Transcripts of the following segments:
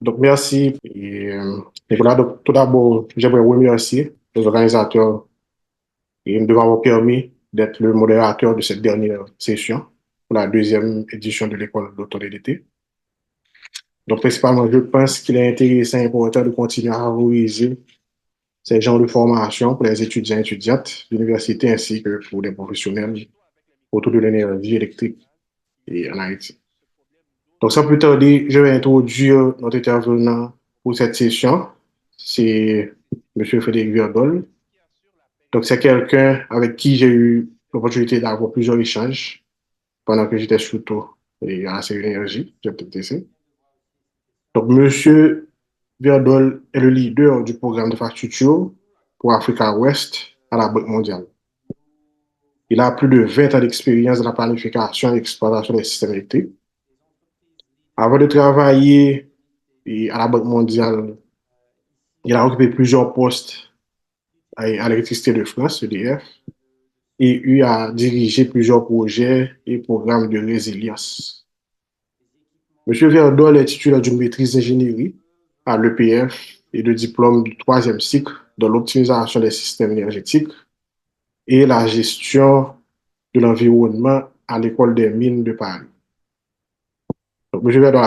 Donc, merci. Nicolas, donc, tout d'abord, j'aimerais remercier les organisateurs de m'avoir permis d'être le modérateur de cette dernière session pour la deuxième édition de l'école d'automne d'été. Donc, principalement, je pense qu'il est intéressant et important de continuer à favoriser ces genres de formation pour les étudiants et étudiantes d'université ainsi que pour les professionnels autour de l'énergie électrique et en Haïti. Donc, sans plus tarder, je vais introduire notre intervenant pour cette session. C'est M. Frédéric Verdol. Donc, c'est quelqu'un avec qui j'ai eu l'opportunité d'avoir plusieurs échanges pendant que j'étais surtout à la série Énergie, GPTC. Donc, M. Verdol est le leader du programme d'infrastructure pour Africa West à la Banque mondiale. Il a plus de 20 ans d'expérience dans la planification et l'exploitation des systèmes électriques. Avant de travailler à la Banque mondiale, il a occupé plusieurs postes à l'électricité de France, EDF, et eu à diriger plusieurs projets et programmes de résilience. M. Verdol est titulaire d'une maîtrise d'ingénierie à l'EPF et de diplôme du troisième cycle dans l'optimisation des systèmes énergétiques et la gestion de l'environnement à l'École des mines de Paris. Donc, M. Verdol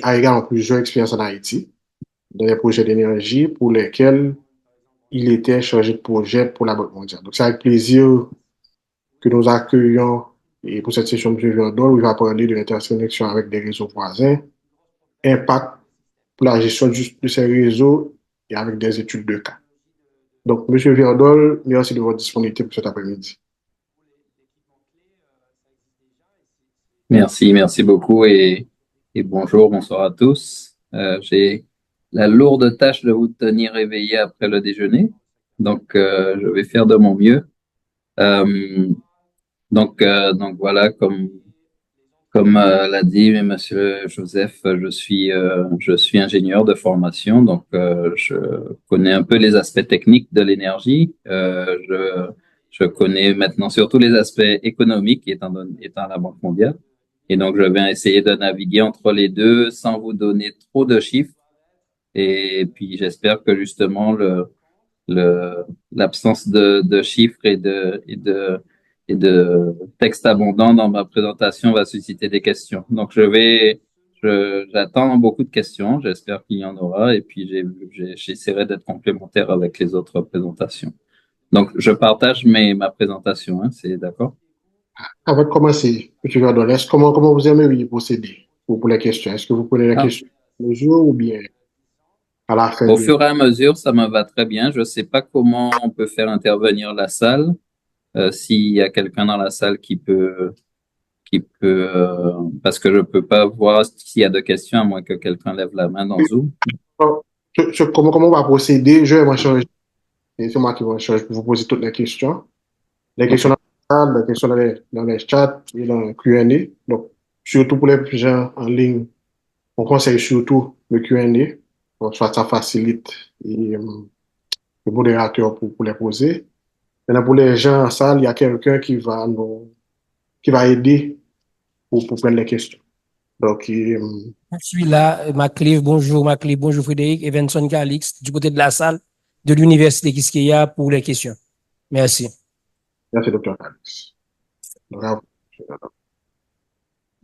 a également plusieurs expériences en Haïti dans des projets d'énergie pour lesquels il était chargé de projet pour la Banque mondiale. Donc, c'est avec plaisir que nous accueillons et pour cette session de M. Verdol où il va parler de l'interconnexion avec des réseaux voisins, impact pour la gestion de ces réseaux et avec des études de cas. Donc, M. Verdol, merci de votre disponibilité pour cet après-midi. Merci beaucoup et bonjour, bonsoir à tous. J'ai la lourde tâche de vous tenir éveillé après le déjeuner, donc je vais faire de mon mieux. Euh, donc voilà, comme l'a dit Monsieur Joseph, je suis ingénieur de formation, donc je connais un peu les aspects techniques de l'énergie. Je connais maintenant surtout les aspects économiques étant à la Banque mondiale. Et donc, je vais essayer de naviguer entre les deux sans vous donner trop de chiffres. Et puis, j'espère que justement, le, l'absence de chiffres et de texte abondant dans ma présentation va susciter des questions. Donc, j'attends beaucoup de questions. J'espère qu'il y en aura. Et puis, j'essaierai d'être complémentaire avec les autres présentations. Donc, je partage ma présentation, hein, c'est d'accord? Avant de commencer, M. Verdol, comment vous aimeriez procéder pour les questions? Est-ce que vous prenez la Ah, question au jour ou bien à la fin au de... fur et à mesure, ça me va très bien. Je ne sais pas comment on peut faire intervenir la salle. S'il y a quelqu'un dans la salle parce que je peux pas voir s'il y a de questions à moins que quelqu'un lève la main dans Zoom. Alors, comment on va procéder? Je vais m'en charger. C'est moi qui vais m'en charger pour vous poser toutes les questions. Les questions OK. dans la salle, les questions dans les chats et dans le Q&A. Donc, surtout pour les gens en ligne, on conseille surtout le Q&A. Donc, soit ça facilite le modérateur pour les poser. Maintenant, pour les gens en salle, il y a quelqu'un qui va aider pour prendre les questions. Donc, Je suis là, Macleave, bonjour Macleave, bonjour Frédéric, Evenson Calix, du côté de la salle de l'Université Quisqueya pour les questions. Merci. merci, docteur Alex. Donc,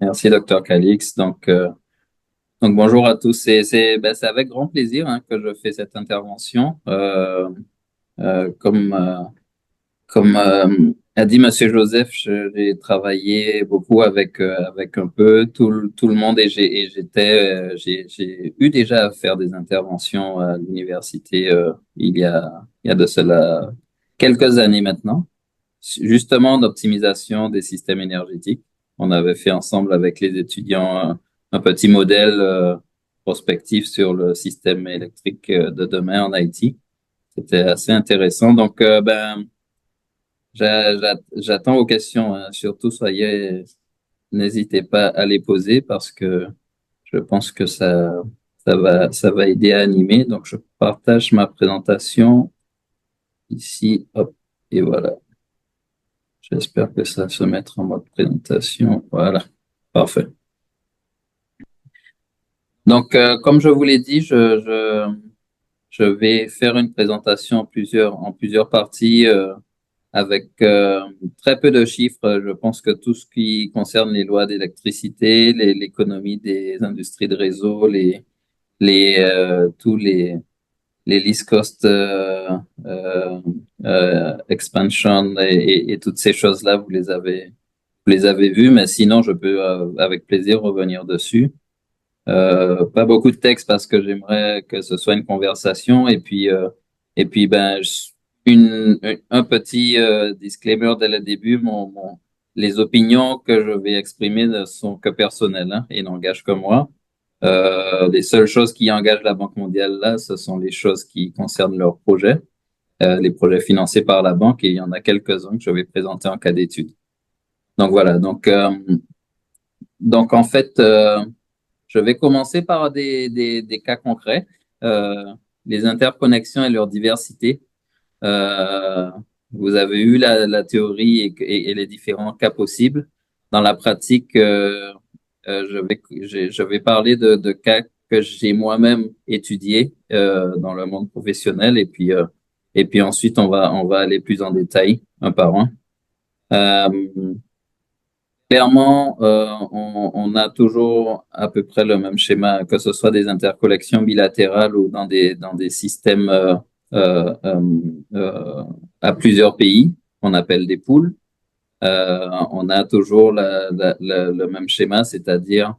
Merci, docteur Calix. Donc bonjour à tous. C'est avec grand plaisir hein, que je fais cette intervention. Euh, comme euh, Comme a dit Monsieur Joseph, j'ai travaillé beaucoup avec un peu tout le monde j'ai eu déjà à faire des interventions à l'université il y a de cela quelques années maintenant, justement d'optimisation des systèmes énergétiques. On avait fait ensemble avec les étudiants un petit modèle prospectif sur le système électrique de demain en Haïti. C'était assez intéressant. Donc j'attends vos questions, hein. Surtout, n'hésitez pas à les poser parce que je pense que ça va aider à animer. Donc, je partage ma présentation ici, hop, et voilà. J'espère que ça va se mettre en mode présentation. Voilà. Parfait. Donc, comme je vous l'ai dit, je vais faire une présentation en plusieurs parties avec très peu de chiffres. Je pense que tout ce qui concerne les lois d'électricité, l'économie des industries de réseau, tous les least cost expansion et toutes ces choses-là, vous les avez vues, mais sinon, je peux avec plaisir revenir dessus. Pas beaucoup de texte parce que j'aimerais que ce soit une conversation et puis un petit disclaimer dès le début, les opinions que je vais exprimer ne sont que personnelles hein, et n'engagent que moi. Les seules choses qui engagent la Banque mondiale là, ce sont les choses qui concernent leurs projets, les projets financés par la banque et il y en a quelques-uns que je vais présenter en cas d'étude. Donc voilà, donc en fait. Je vais commencer par des cas concrets, euh, les interconnexions et leur diversité. Euh, Vous avez eu la théorie et les différents cas possibles. Dans la pratique, je vais parler de cas que j'ai moi-même étudiés dans le monde professionnel et puis ensuite on va aller plus en détail un par un. Euh, Clairement, on a toujours à peu près le même schéma, que ce soit des interconnexions bilatérales ou dans des systèmes euh, euh, euh, à plusieurs pays, qu'on appelle des pools. On a toujours le même schéma, c'est-à-dire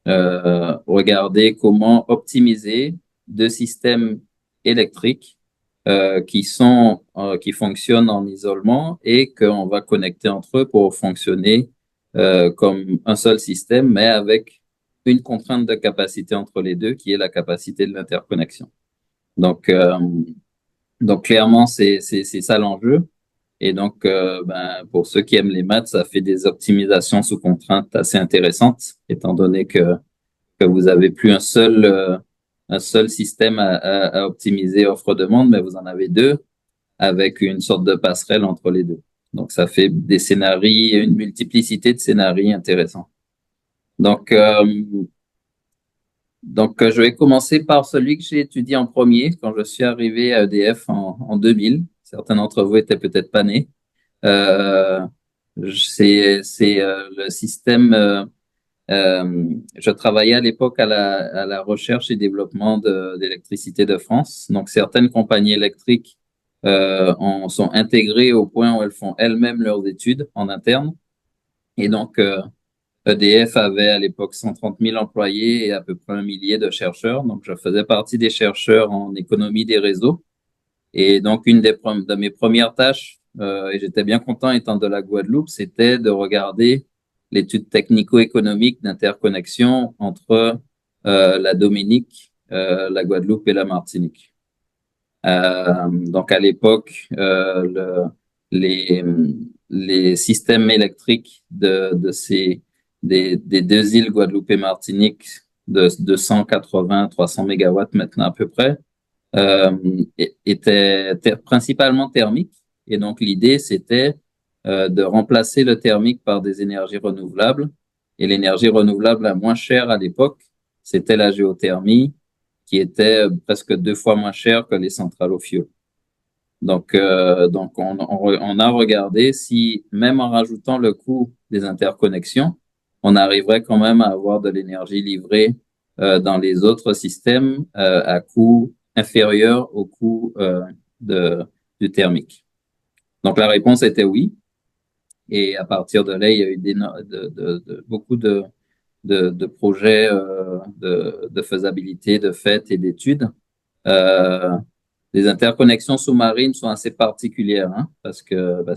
regarder comment optimiser deux systèmes électriques qui fonctionnent en isolement et qu'on va connecter entre eux pour fonctionner comme un seul système, mais avec une contrainte de capacité entre les deux, qui est la capacité de l'interconnexion. Donc, euh, donc clairement, c'est ça l'enjeu. Et donc, pour ceux qui aiment les maths, ça fait des optimisations sous contrainte assez intéressantes, étant donné que vous avez plus un seul système à optimiser offre-demande, mais vous en avez deux avec une sorte de passerelle entre les deux. Donc, ça fait des scénarios, une multiplicité de scénarios intéressants. Donc, je vais commencer par celui que j'ai étudié en premier quand je suis arrivé à EDF en 2000. Certains d'entre vous étaient peut-être pas nés. Euh, c'est le système. Je travaillais à l'époque à la recherche et développement d'électricité de France. Donc, certaines compagnies électriques sont intégrées au point où elles font elles-mêmes leurs études en interne. Et donc, EDF avait à l'époque 130 000 employés et à peu près un millier de chercheurs. Donc, je faisais partie des chercheurs en économie des réseaux. Et donc, une de mes premières tâches, et j'étais bien content étant de la Guadeloupe, c'était de regarder l'étude technico-économique d'interconnexion entre la Dominique, la Guadeloupe et la Martinique. Donc, à l'époque, les, les systèmes électriques des deux îles Guadeloupe et Martinique de 180-300 mégawatts maintenant à peu près, euh, était principalement thermique. Et donc, l'idée, c'était de remplacer le thermique par des énergies renouvelables. Et l'énergie renouvelable la moins chère à l'époque, c'était la géothermie, qui était presque 2 fois moins chère que les centrales au fioul. Donc on a regardé si, même en rajoutant le coût des interconnexions, on arriverait quand même à avoir de l'énergie livrée dans les autres systèmes à coût inférieur au coût du thermique. Donc la réponse était oui. Et à partir de là, il y a eu beaucoup de projets de faisabilité, de fait et d'études. Euh, les interconnexions sous-marines sont assez particulières, hein, parce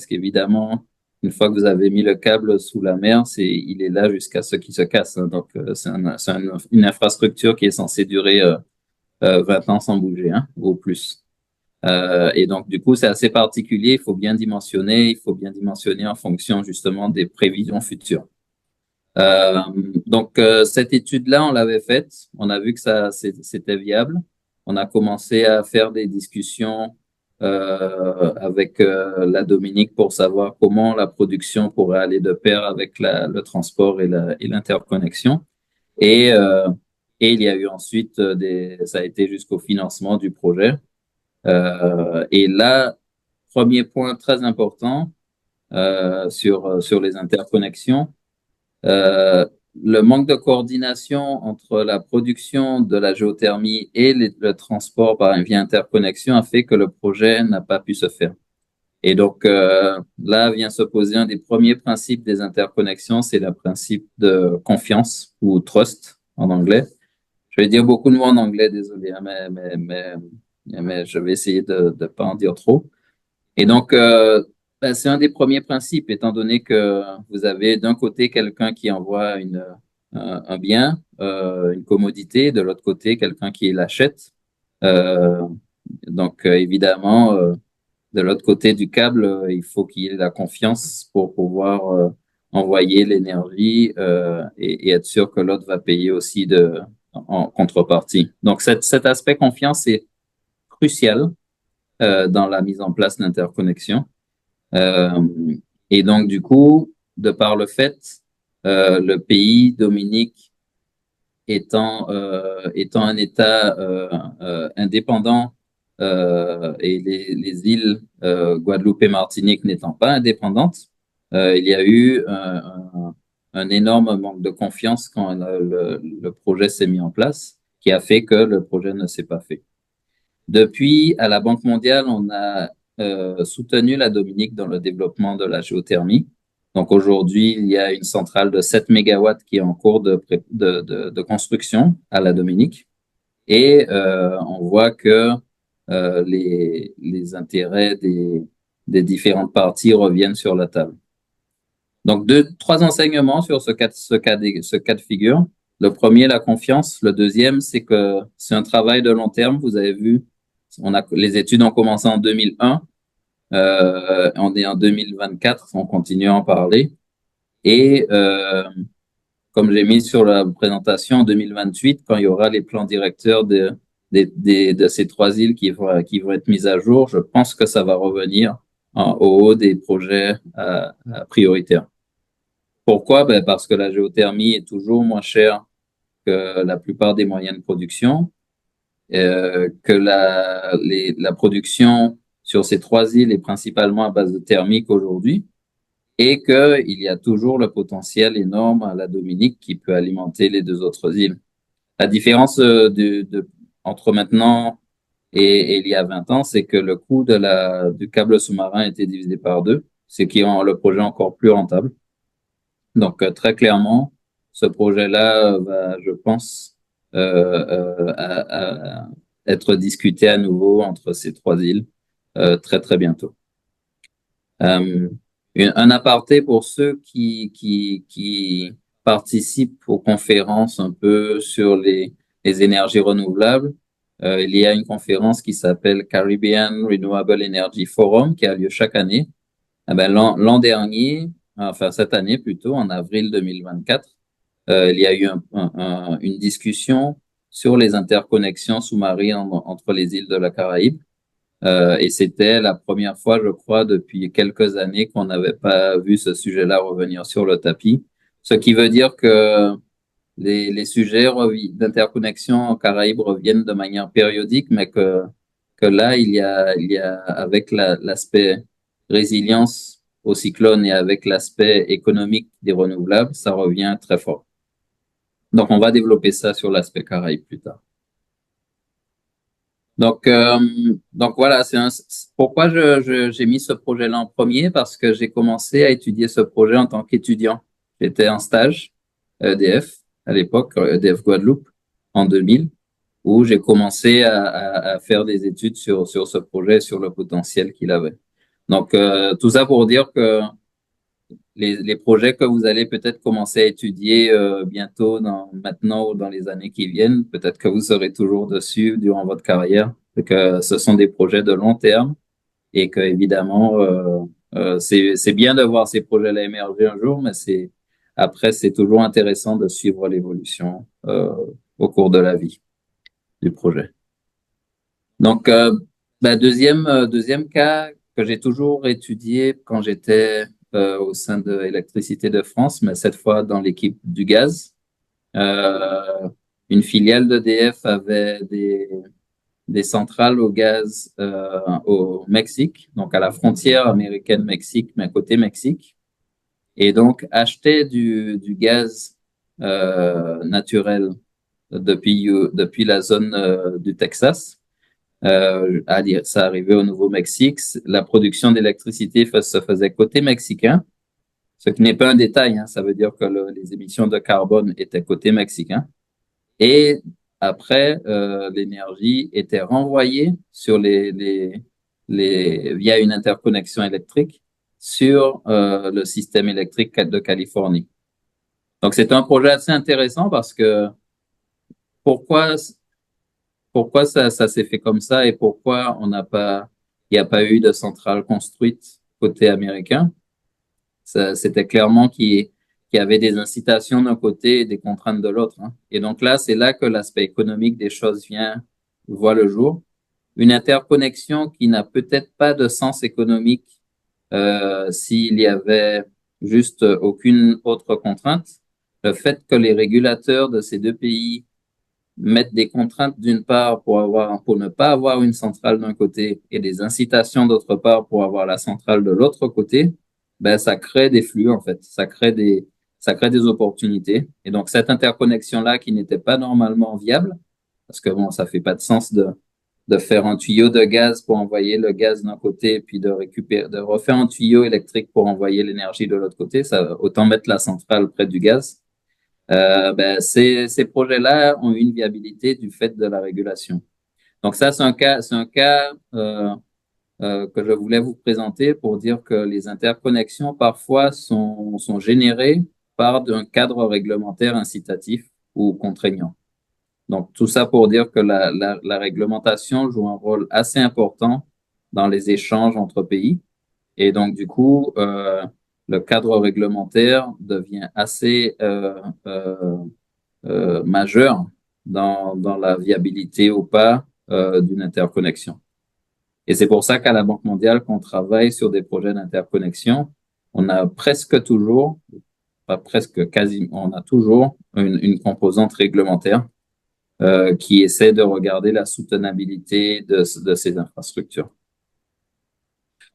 qu'évidemment, une fois que vous avez mis le câble sous la mer, il est là jusqu'à ce qu'il se casse. Hein. Donc, une infrastructure qui est censée durer 20 ans sans bouger, hein, au plus. Et donc, du coup, c'est assez particulier. Il faut bien dimensionner en fonction justement des prévisions futures. Euh, Cette étude-là, on l'avait faite. On a vu que c'était viable. On a commencé à faire des discussions avec la Dominique pour savoir comment la production pourrait aller de pair avec le transport et l'interconnexion. Et, euh, Et il y a eu ensuite ça a été jusqu'au financement du projet. Et là, premier point très important sur les interconnexions, le manque de coordination entre la production de la géothermie et le transport via interconnexion a fait que le projet n'a pas pu se faire. Et donc là vient se poser un des premiers principes des interconnexions, c'est le principe de confiance ou trust en anglais. Je vais dire beaucoup de mots en anglais, désolé, hein, mais je vais essayer de ne pas en dire trop. Et donc, c'est un des premiers principes, étant donné que vous avez d'un côté quelqu'un qui envoie un bien, une commodité, de l'autre côté quelqu'un qui l'achète. Euh, donc, évidemment, de l'autre côté du câble, il faut qu'il y ait la confiance pour pouvoir envoyer l'énergie et être sûr que l'autre va payer aussi en contrepartie. Donc, cet aspect confiance est crucial dans la mise en place d'interconnexion. Euh, et donc, du coup, de par le fait, le pays Dominique étant un État indépendant et les îles Guadeloupe et Martinique n'étant pas indépendantes, il y a eu un énorme manque de confiance quand le projet s'est mis en place, qui a fait que le projet ne s'est pas fait. Depuis, à la Banque mondiale, on a soutenu la Dominique dans le développement de la géothermie. Donc aujourd'hui, il y a une centrale de 7 mégawatts qui est en cours de construction à la Dominique. Et on voit que les intérêts des différentes parties reviennent sur la table. Donc trois enseignements sur ce cas de figure. Le premier, la confiance. Le deuxième, c'est que c'est un travail de long terme. Vous avez vu, les études ont commencé en 2001. On est en 2024, on continue à en parler. Et comme j'ai mis sur la présentation, en 2028, quand il y aura les plans directeurs de ces trois îles qui vont être mises à jour, je pense que ça va revenir au haut des projets prioritaires. Pourquoi? Ben parce que la géothermie est toujours moins chère que la plupart des moyens de production, que la production sur ces trois îles est principalement à base de thermique aujourd'hui, et qu'il y a toujours le potentiel énorme à la Dominique qui peut alimenter les deux autres îles. La différence entre maintenant et il y a 20 ans, c'est que le coût du câble sous-marin a été divisé par deux, ce qui rend le projet encore plus rentable. Donc, très clairement, ce projet-là va, je pense, à être discuté à nouveau entre ces trois îles très, très bientôt. Un aparté pour ceux qui participent aux conférences un peu sur les énergies renouvelables. Il y a une conférence qui s'appelle Caribbean Renewable Energy Forum qui a lieu chaque année. Eh ben, l'an dernier, enfin cette année plutôt, en avril 2024, il y a eu une discussion sur les interconnexions sous-marines entre les îles de la Caraïbe. Et c'était la première fois, je crois, depuis quelques années qu'on n'avait pas vu ce sujet-là revenir sur le tapis. Ce qui veut dire que les sujets d'interconnexion en Caraïbes reviennent de manière périodique, mais que là, il y a avec l'aspect résilience au cyclone et avec l'aspect économique des renouvelables, ça revient très fort. Donc, on va développer ça sur l'aspect Caraïbes plus tard. Donc voilà, pourquoi j'ai mis ce projet-là en premier, parce que j'ai commencé à étudier ce projet en tant qu'étudiant. J'étais en stage EDF à l'époque, EDF Guadeloupe, en 2000, où j'ai commencé à faire des études sur ce projet, sur le potentiel qu'il avait. Donc tout ça pour dire que les projets que vous allez peut-être commencer à étudier bientôt, maintenant ou dans les années qui viennent, peut-être que vous serez toujours dessus durant votre carrière, que ce sont des projets de long terme et que évidemment c'est bien de voir ces projets-là émerger un jour, mais après c'est toujours intéressant de suivre l'évolution au cours de la vie du projet. Donc deuxième cas que j'ai toujours étudié quand j'étais au sein de Électricité de France, mais cette fois dans l'équipe du gaz. une filiale d'EDF avait des centrales au gaz au Mexique, donc à la frontière américaine-Mexique, mais à côté Mexique, et donc achetait du gaz naturel depuis la zone du Texas. Ça arrivait au Nouveau-Mexique. La production d'électricité se faisait côté mexicain, ce qui n'est pas un détail, hein, ça veut dire que les émissions de carbone étaient côté mexicain. Et après, l'énergie était renvoyée sur via une interconnexion électrique sur le système électrique de Californie. Donc, c'est un projet assez intéressant parce que pourquoi, pourquoi ça s'est fait comme ça et pourquoi il n'y a pas eu de centrale construite côté américain? C'était clairement qu'il y avait des incitations d'un côté et des contraintes de l'autre, hein. Et donc là, c'est là que l'aspect économique des choses voit le jour. Une interconnexion qui n'a peut-être pas de sens économique s'il y avait juste aucune autre contrainte. Le fait que les régulateurs de ces deux pays mettent des contraintes d'une part pour ne pas avoir une centrale d'un côté et des incitations d'autre part pour avoir la centrale de l'autre côté, ben ça crée des flux en fait, ça crée des opportunités. Et donc cette interconnexion là qui n'était pas normalement viable, parce que bon, ça fait pas de sens de faire un tuyau de gaz pour envoyer le gaz d'un côté puis de refaire un tuyau électrique pour envoyer l'énergie de l'autre côté, ça autant mettre la centrale près du gaz. Ben, ces projets-là ont une viabilité du fait de la régulation. Donc ça, c'est un cas que je voulais vous présenter pour dire que les interconnexions parfois sont générées par un cadre réglementaire incitatif ou contraignant. Donc tout ça pour dire que la réglementation joue un rôle assez important dans les échanges entre pays. Et donc du coup, le cadre réglementaire devient assez majeur dans la viabilité ou pas d'une interconnexion. Et c'est pour ça qu'à la Banque mondiale, qu'on travaille sur des projets d'interconnexion, on a presque toujours, pas presque, quasiment, on a toujours une composante réglementaire qui essaie de regarder la soutenabilité de ces infrastructures.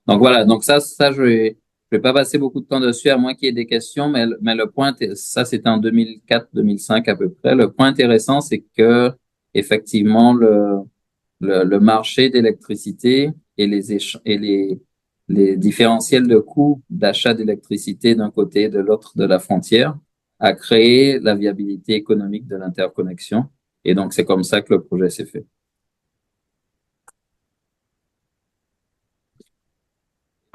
Donc voilà, donc ça je vais pas passer beaucoup de temps dessus à moins qu'il y ait des questions, mais le point, ça c'était en 2004-2005 à peu près. Le point intéressant, c'est que effectivement le marché d'électricité et les différentiels de coûts d'achat d'électricité d'un côté et de l'autre de la frontière a créé la viabilité économique de l'interconnexion. Et donc c'est comme ça que le projet s'est fait.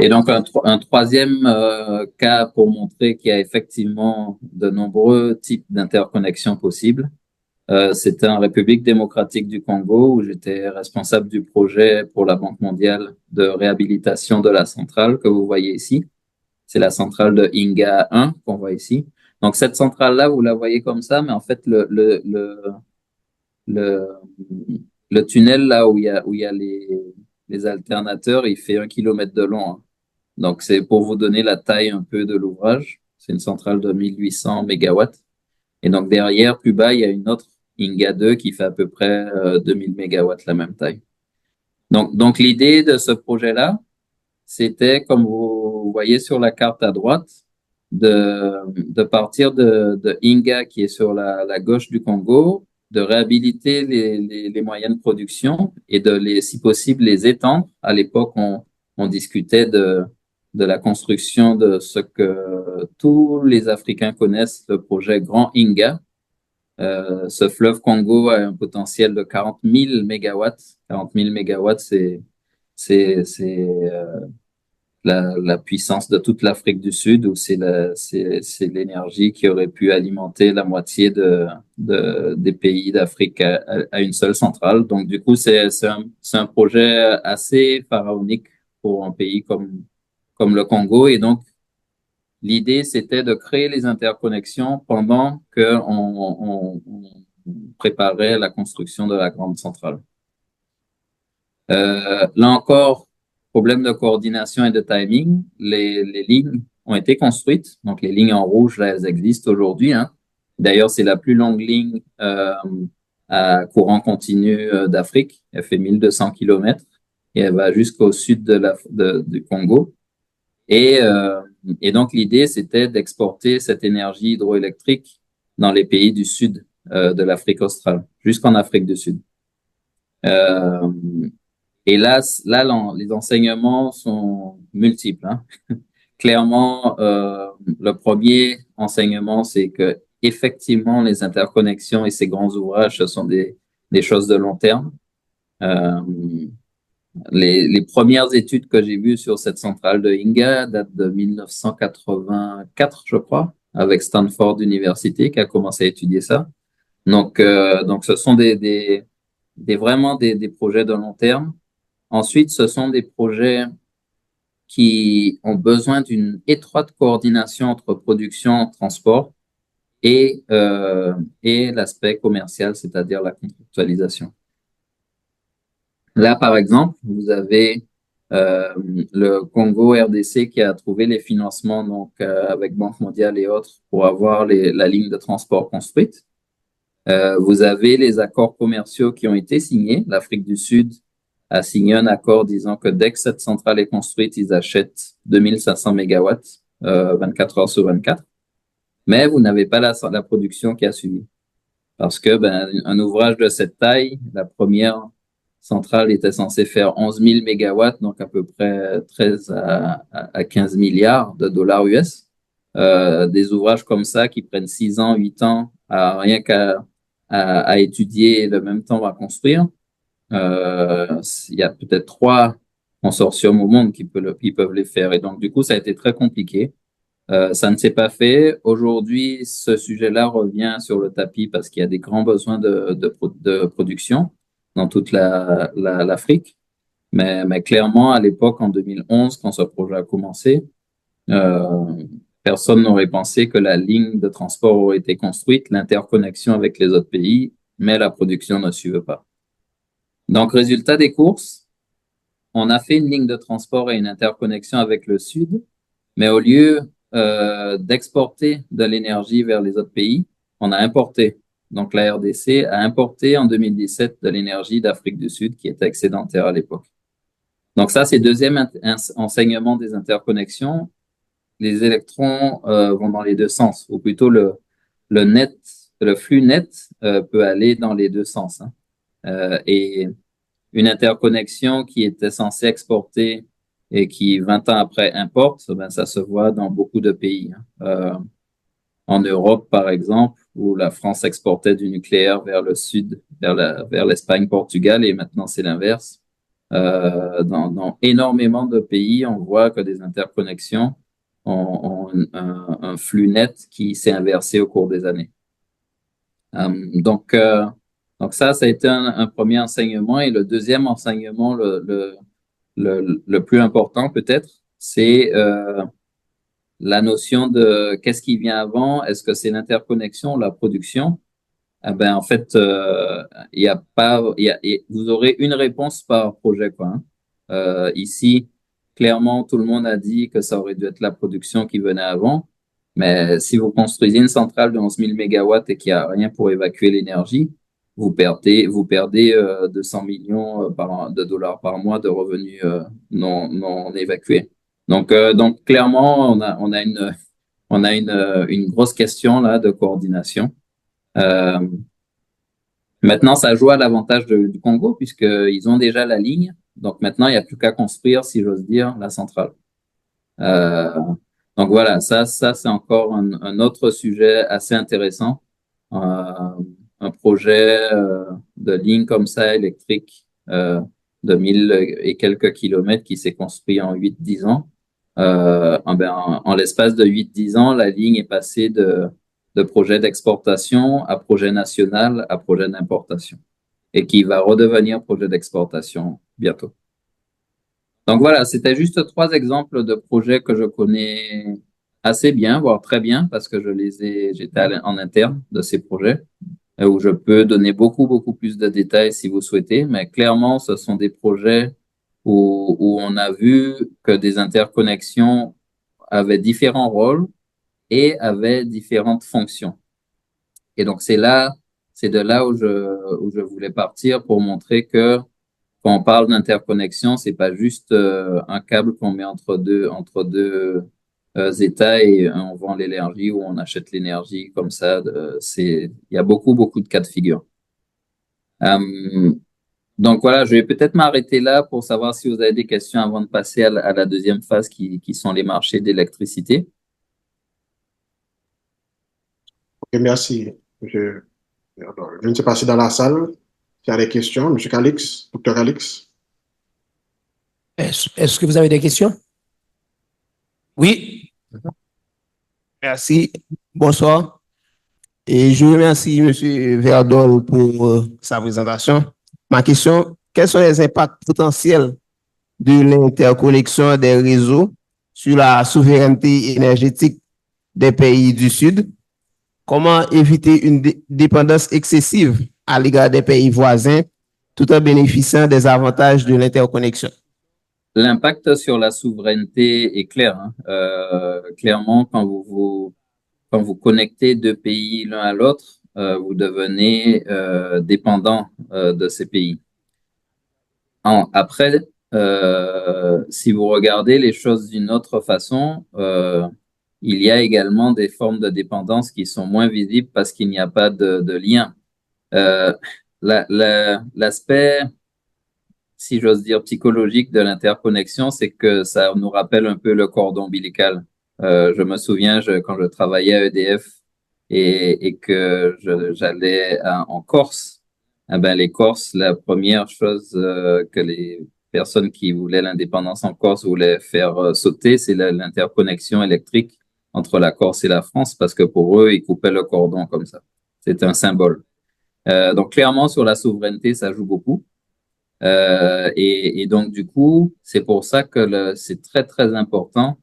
Et donc, un troisième cas pour montrer qu'il y a effectivement de nombreux types d'interconnexions possibles, c'était en République démocratique du Congo où j'étais responsable du projet pour la Banque mondiale de réhabilitation de la centrale que vous voyez ici. C'est la centrale de Inga 1 qu'on voit ici. Donc, cette centrale-là, vous la voyez comme ça, mais en fait, le tunnel là où il y a les alternateurs, il fait 1 kilomètre de long, hein. Donc, c'est pour vous donner la taille un peu de l'ouvrage. C'est une centrale de 1800 mégawatts. Et donc, derrière, plus bas, il y a une autre Inga 2 qui fait à peu près 2000 mégawatts, la même taille. Donc l'idée de ce projet-là, c'était, comme vous voyez sur la carte à droite, de partir de Inga, qui est sur la gauche du Congo, de réhabiliter les moyens de production et si possible, les étendre. À l'époque, on discutait de la construction de ce que tous les Africains connaissent, le projet Grand Inga. Ce fleuve Congo a un potentiel de 40 000 mégawatts. 40 000 mégawatts, c'est la puissance de toute l'Afrique du Sud, où c'est l'énergie qui aurait pu alimenter la moitié des pays d'Afrique à une seule centrale. Donc, du coup, c'est un projet assez pharaonique pour un pays comme le Congo. Et donc, l'idée, c'était de créer les interconnexions pendant on préparait la construction de la grande centrale. Là encore, problème de coordination et de timing. Les lignes ont été construites. Donc, les lignes en rouge, là, elles existent aujourd'hui, hein. D'ailleurs, c'est la plus longue ligne à courant continu d'Afrique. Elle fait 1200 kilomètres et elle va jusqu'au sud du Congo. Et, euh, et donc, l'idée, c'était d'exporter cette énergie hydroélectrique dans les pays du sud de l'Afrique australe, jusqu'en Afrique du Sud. Euh, et les enseignements sont multiples, hein. Clairement, le premier enseignement, c'est que effectivement, les interconnexions et ces grands ouvrages, ce sont des choses de long terme. Euh, les premières études que j'ai vues sur cette centrale de Inga datent de 1984, je crois, avec Stanford University qui a commencé à étudier ça. Donc ce sont vraiment des projets de long terme. Ensuite, ce sont des projets qui ont besoin d'une étroite coordination entre production, transport et l'aspect commercial, c'est-à-dire la contractualisation. Là, par exemple, vous avez le Congo RDC qui a trouvé les financements donc avec Banque mondiale et autres pour avoir la ligne de transport construite. Vous avez les accords commerciaux qui ont été signés. L'Afrique du Sud a signé un accord disant que dès que cette centrale est construite, ils achètent 2500 mégawatts 24 heures sur 24. Mais vous n'avez pas la production qui a suivi. Parce que un ouvrage de cette taille, la première centrale était censée faire 11 000 mégawatts, donc à peu près 13 à 15 milliards de dollars US. Des ouvrages comme ça qui prennent 6 ans, 8 ans à rien à étudier et le même temps à construire. Il y a peut-être 3 consortiums au monde qui peuvent les faire. Et donc, du coup, ça a été très compliqué. Ça ne s'est pas fait. Aujourd'hui, ce sujet-là revient sur le tapis parce qu'il y a des grands besoins de production dans toute l'Afrique. Mais clairement, à l'époque, en 2011, quand ce projet a commencé, euh, personne n'aurait pensé que la ligne de transport aurait été construite, l'interconnexion avec les autres pays, mais la production ne suivait pas. Donc, résultat des courses, on a fait une ligne de transport et une interconnexion avec le Sud, mais au lieu d'exporter de l'énergie vers les autres pays, on a importé. Donc, la RDC a importé en 2017 de l'énergie d'Afrique du Sud qui était excédentaire à l'époque. Donc, ça, c'est deuxième enseignement des interconnexions. Les électrons vont dans les deux sens, ou plutôt le flux net peut aller dans les deux sens, hein. Et une interconnexion qui était censée exporter et qui 20 ans après importe, ça se voit dans beaucoup de pays, hein. En Europe, par exemple, où la France exportait du nucléaire vers le sud, vers l'Espagne, Portugal, et maintenant c'est l'inverse. Dans énormément de pays, on voit que des interconnexions ont un flux net qui s'est inversé au cours des années. Donc ça a été un premier enseignement. Et le deuxième enseignement, le plus important peut-être, c'est la notion de qu'est-ce qui vient avant. Est-ce que c'est l'interconnexion ou la production? En fait, il y a pas, vous aurez une réponse par projet, quoi, hein. Ici, clairement, tout le monde a dit que ça aurait dû être la production qui venait avant. Mais si vous construisez une centrale de 11 000 mégawatts et qu'il n'y a rien pour évacuer l'énergie, vous perdez 200 millions de dollars par mois de revenus non évacués. Donc clairement, on a une grosse question là de coordination. Euh, Maintenant, ça joue à l'avantage du Congo puisqu'ils ont déjà la ligne. Donc maintenant, il n'y a plus qu'à construire, si j'ose dire, la centrale. Euh, donc voilà, ça c'est encore un autre sujet assez intéressant. Un projet de ligne comme ça, électrique, de 1000 et quelques kilomètres qui s'est construit en 8-10 ans. En l'espace de 8-10 ans, la ligne est passée de projet d'exportation à projet national à projet d'importation et qui va redevenir projet d'exportation bientôt. Donc voilà, c'était juste 3 exemples de projets que je connais assez bien, voire très bien, parce que j'étais en interne de ces projets, où je peux donner beaucoup plus de détails si vous souhaitez, mais clairement, ce sont des projets où on a vu que des interconnexions avaient différents rôles et avaient différentes fonctions. Et donc, c'est de là où je voulais partir pour montrer que quand on parle d'interconnexion, c'est pas juste un câble qu'on met entre deux États et on vend l'énergie ou on achète l'énergie comme ça. Il y a beaucoup de cas de figure. Euh, donc voilà, je vais peut-être m'arrêter là pour savoir si vous avez des questions avant de passer à la deuxième phase qui sont les marchés d'électricité. Ok, merci. Je, alors, je ne sais pas si dans la salle, il y a des questions. Monsieur Calix, docteur Calix. Est-ce que vous avez des questions? Oui, Merci. Bonsoir. Et je remercie M. Verdol pour sa présentation. Ma question, quels sont les impacts potentiels de l'interconnexion des réseaux sur la souveraineté énergétique des pays du Sud? Comment éviter une dépendance excessive à l'égard des pays voisins tout en bénéficiant des avantages de l'interconnexion? L'impact sur la souveraineté est clair, hein. Clairement, quand vous connectez deux pays l'un à l'autre, vous devenez dépendant de ces pays. Après, si vous regardez les choses d'une autre façon, il y a également des formes de dépendance qui sont moins visibles parce qu'il n'y a pas de lien. Euh, L'aspect, si j'ose dire, psychologique de l'interconnexion, c'est que ça nous rappelle un peu le cordon ombilical. Je me souviens, quand je travaillais à EDF et que j'allais en Corse, eh ben, les Corses, la première chose que les personnes qui voulaient l'indépendance en Corse voulaient faire sauter, c'est l'interconnexion électrique entre la Corse et la France, parce que pour eux, ils coupaient le cordon comme ça. C'est un symbole. Donc clairement, sur la souveraineté, ça joue beaucoup. Et donc, du coup, c'est pour ça que c'est très important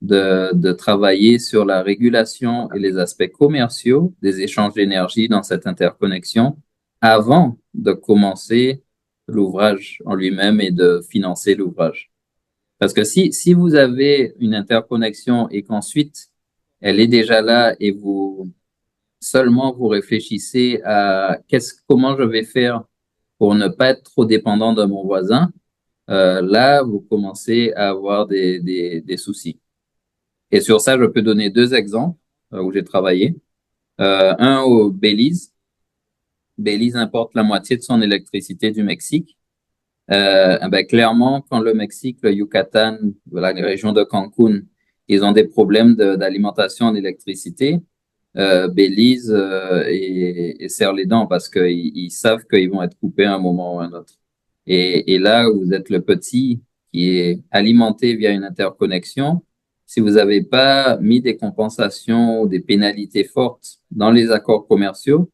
de travailler sur la régulation et les aspects commerciaux des échanges d'énergie dans cette interconnexion avant de commencer l'ouvrage en lui-même et de financer l'ouvrage. Parce que si vous avez une interconnexion et qu'ensuite elle est déjà là et seulement vous réfléchissez à comment je vais faire pour ne pas être trop dépendant de mon voisin, là, vous commencez à avoir des soucis. Et sur ça, je peux donner deux exemples où j'ai travaillé. Un au Belize. Belize importe la moitié de son électricité du Mexique. Ben, clairement, quand le Mexique, le Yucatan, la région de Cancun, ils ont des problèmes d'alimentation en électricité, Belize et serre les dents parce qu'ils savent qu'ils vont être coupés à un moment ou à un autre. Et là, vous êtes le petit qui est alimenté via une interconnexion. Si vous n'avez pas mis des compensations ou des pénalités fortes dans les accords commerciaux,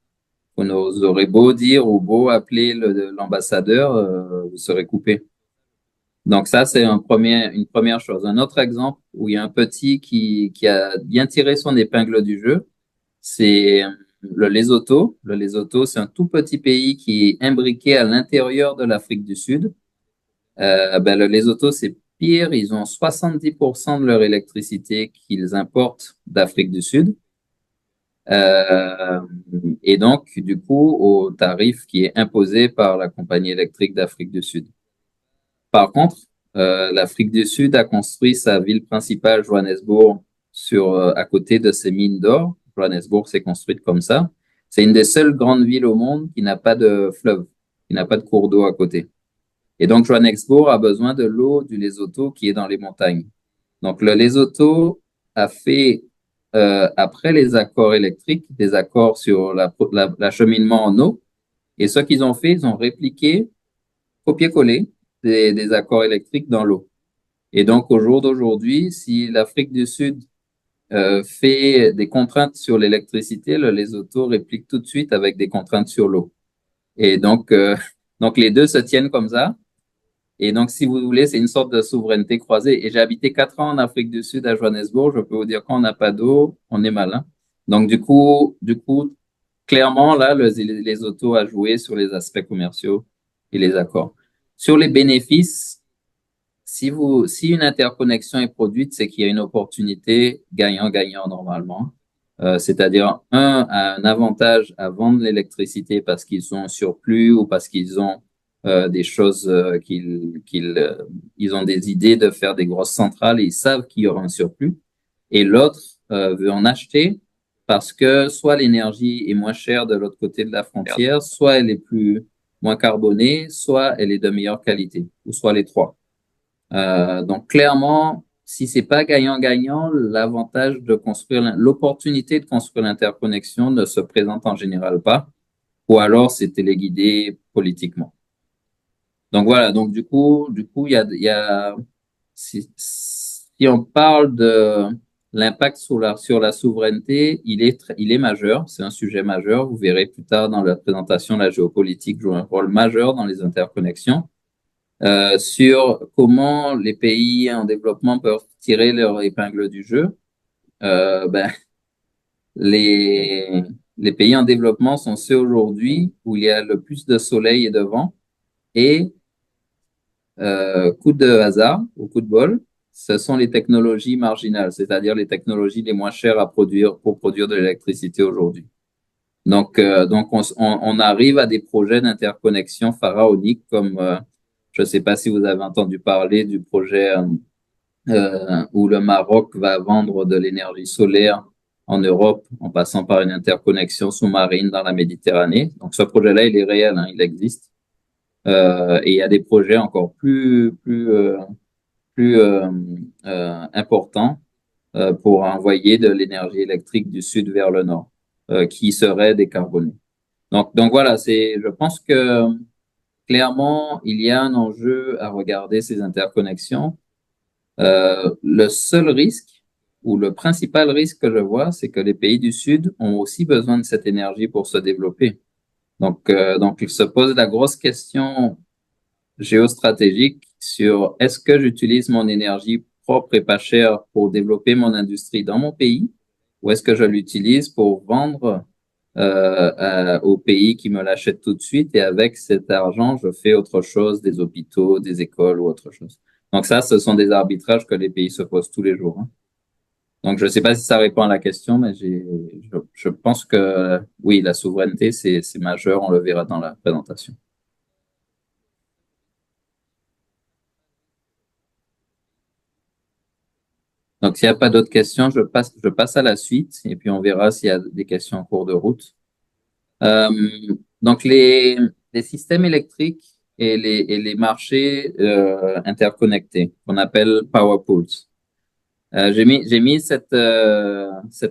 vous aurez beau dire ou beau appeler l'ambassadeur, vous serez coupé. Donc ça, c'est une première chose. Un autre exemple où il y a un petit qui a bien tiré son épingle du jeu, c'est le Lesotho. Le Lesotho, c'est un tout petit pays qui est imbriqué à l'intérieur de l'Afrique du Sud. Ben, le Lesotho, c'est pire. Ils ont 70% de leur électricité qu'ils importent d'Afrique du Sud. Euh, et donc, du coup, au tarif qui est imposé par la compagnie électrique d'Afrique du Sud. Par contre, l'Afrique du Sud a construit sa ville principale, Johannesburg, à côté de ses mines d'or. Johannesburg s'est construite comme ça. C'est une des seules grandes villes au monde qui n'a pas de fleuve, qui n'a pas de cours d'eau à côté. Et donc, Johannesburg a besoin de l'eau du Lesotho qui est dans les montagnes. Donc, le Lesotho a fait, après les accords électriques, des accords sur l'acheminement en eau. Et ce qu'ils ont fait, ils ont répliqué, copié-collé, des accords électriques dans l'eau. Et donc, au jour d'aujourd'hui, si l'Afrique du Sud fait des contraintes sur l'électricité, le Lesotho réplique tout de suite avec des contraintes sur l'eau. Et donc, donc les deux se tiennent comme ça. Et donc, si vous voulez, c'est une sorte de souveraineté croisée. Et j'ai habité 4 ans en Afrique du Sud à Johannesburg. Je peux vous dire, quand on n'a pas d'eau, on est malin. Donc, du coup, clairement, là, les autos à jouer sur les aspects commerciaux et les accords. Sur les bénéfices, si une interconnexion est produite, c'est qu'il y a une opportunité gagnant-gagnant normalement. C'est-à-dire, un a un avantage à vendre l'électricité parce qu'ils ont un surplus ou parce qu'ils ont des choses ils ont des idées de faire des grosses centrales et ils savent qu'il y aura un surplus. Et l'autre veut en acheter parce que soit l'énergie est moins chère de l'autre côté de la frontière, soit elle est moins carbonée, soit elle est de meilleure qualité, ou soit les trois. Donc clairement, si c'est pas gagnant-gagnant, l'opportunité de construire l'interconnexion ne se présente en général pas, ou alors c'est téléguidé politiquement. Donc voilà, donc du coup, si on parle de l'impact sur la souveraineté, il est majeur, c'est un sujet majeur. Vous verrez plus tard dans la présentation, la géopolitique joue un rôle majeur dans les interconnexions. Sur comment les pays en développement peuvent tirer leur épingle du jeu. Ben, les, les pays en développement sont ceux aujourd'hui où il y a le plus de soleil et de vent. Et coup de hasard ou coup de bol, ce sont les technologies marginales, c'est-à-dire les technologies les moins chères à produire pour produire de l'électricité aujourd'hui. Donc on arrive à des projets d'interconnexion pharaoniques comme je ne sais pas si vous avez entendu parler du projet où le Maroc va vendre de l'énergie solaire en Europe en passant par une interconnexion sous-marine dans la Méditerranée. Donc ce projet-là, il est réel, hein, il existe. Et il y a des projets encore plus importants pour envoyer de l'énergie électrique du sud vers le nord, qui serait décarbonée. Donc voilà, je pense que clairement, il y a un enjeu à regarder ces interconnexions. Le seul risque ou le principal risque que je vois, c'est que les pays du Sud ont aussi besoin de cette énergie pour se développer. Donc il se pose la grosse question géostratégique sur est-ce que j'utilise mon énergie propre et pas chère pour développer mon industrie dans mon pays ou est-ce que je l'utilise pour vendre aux pays qui me l'achètent tout de suite et avec cet argent, je fais autre chose, des hôpitaux, des écoles ou autre chose. Donc ça, ce sont des arbitrages que les pays se posent tous les jours, hein. Donc je ne sais pas si ça répond à la question, mais je pense que oui, la souveraineté, c'est majeur, on le verra dans la présentation. Donc, s'il n'y a pas d'autres questions, je passe à la suite et puis on verra s'il y a des questions en cours de route. Donc, les systèmes électriques et les marchés interconnectés, qu'on appelle power pools. J'ai mis cette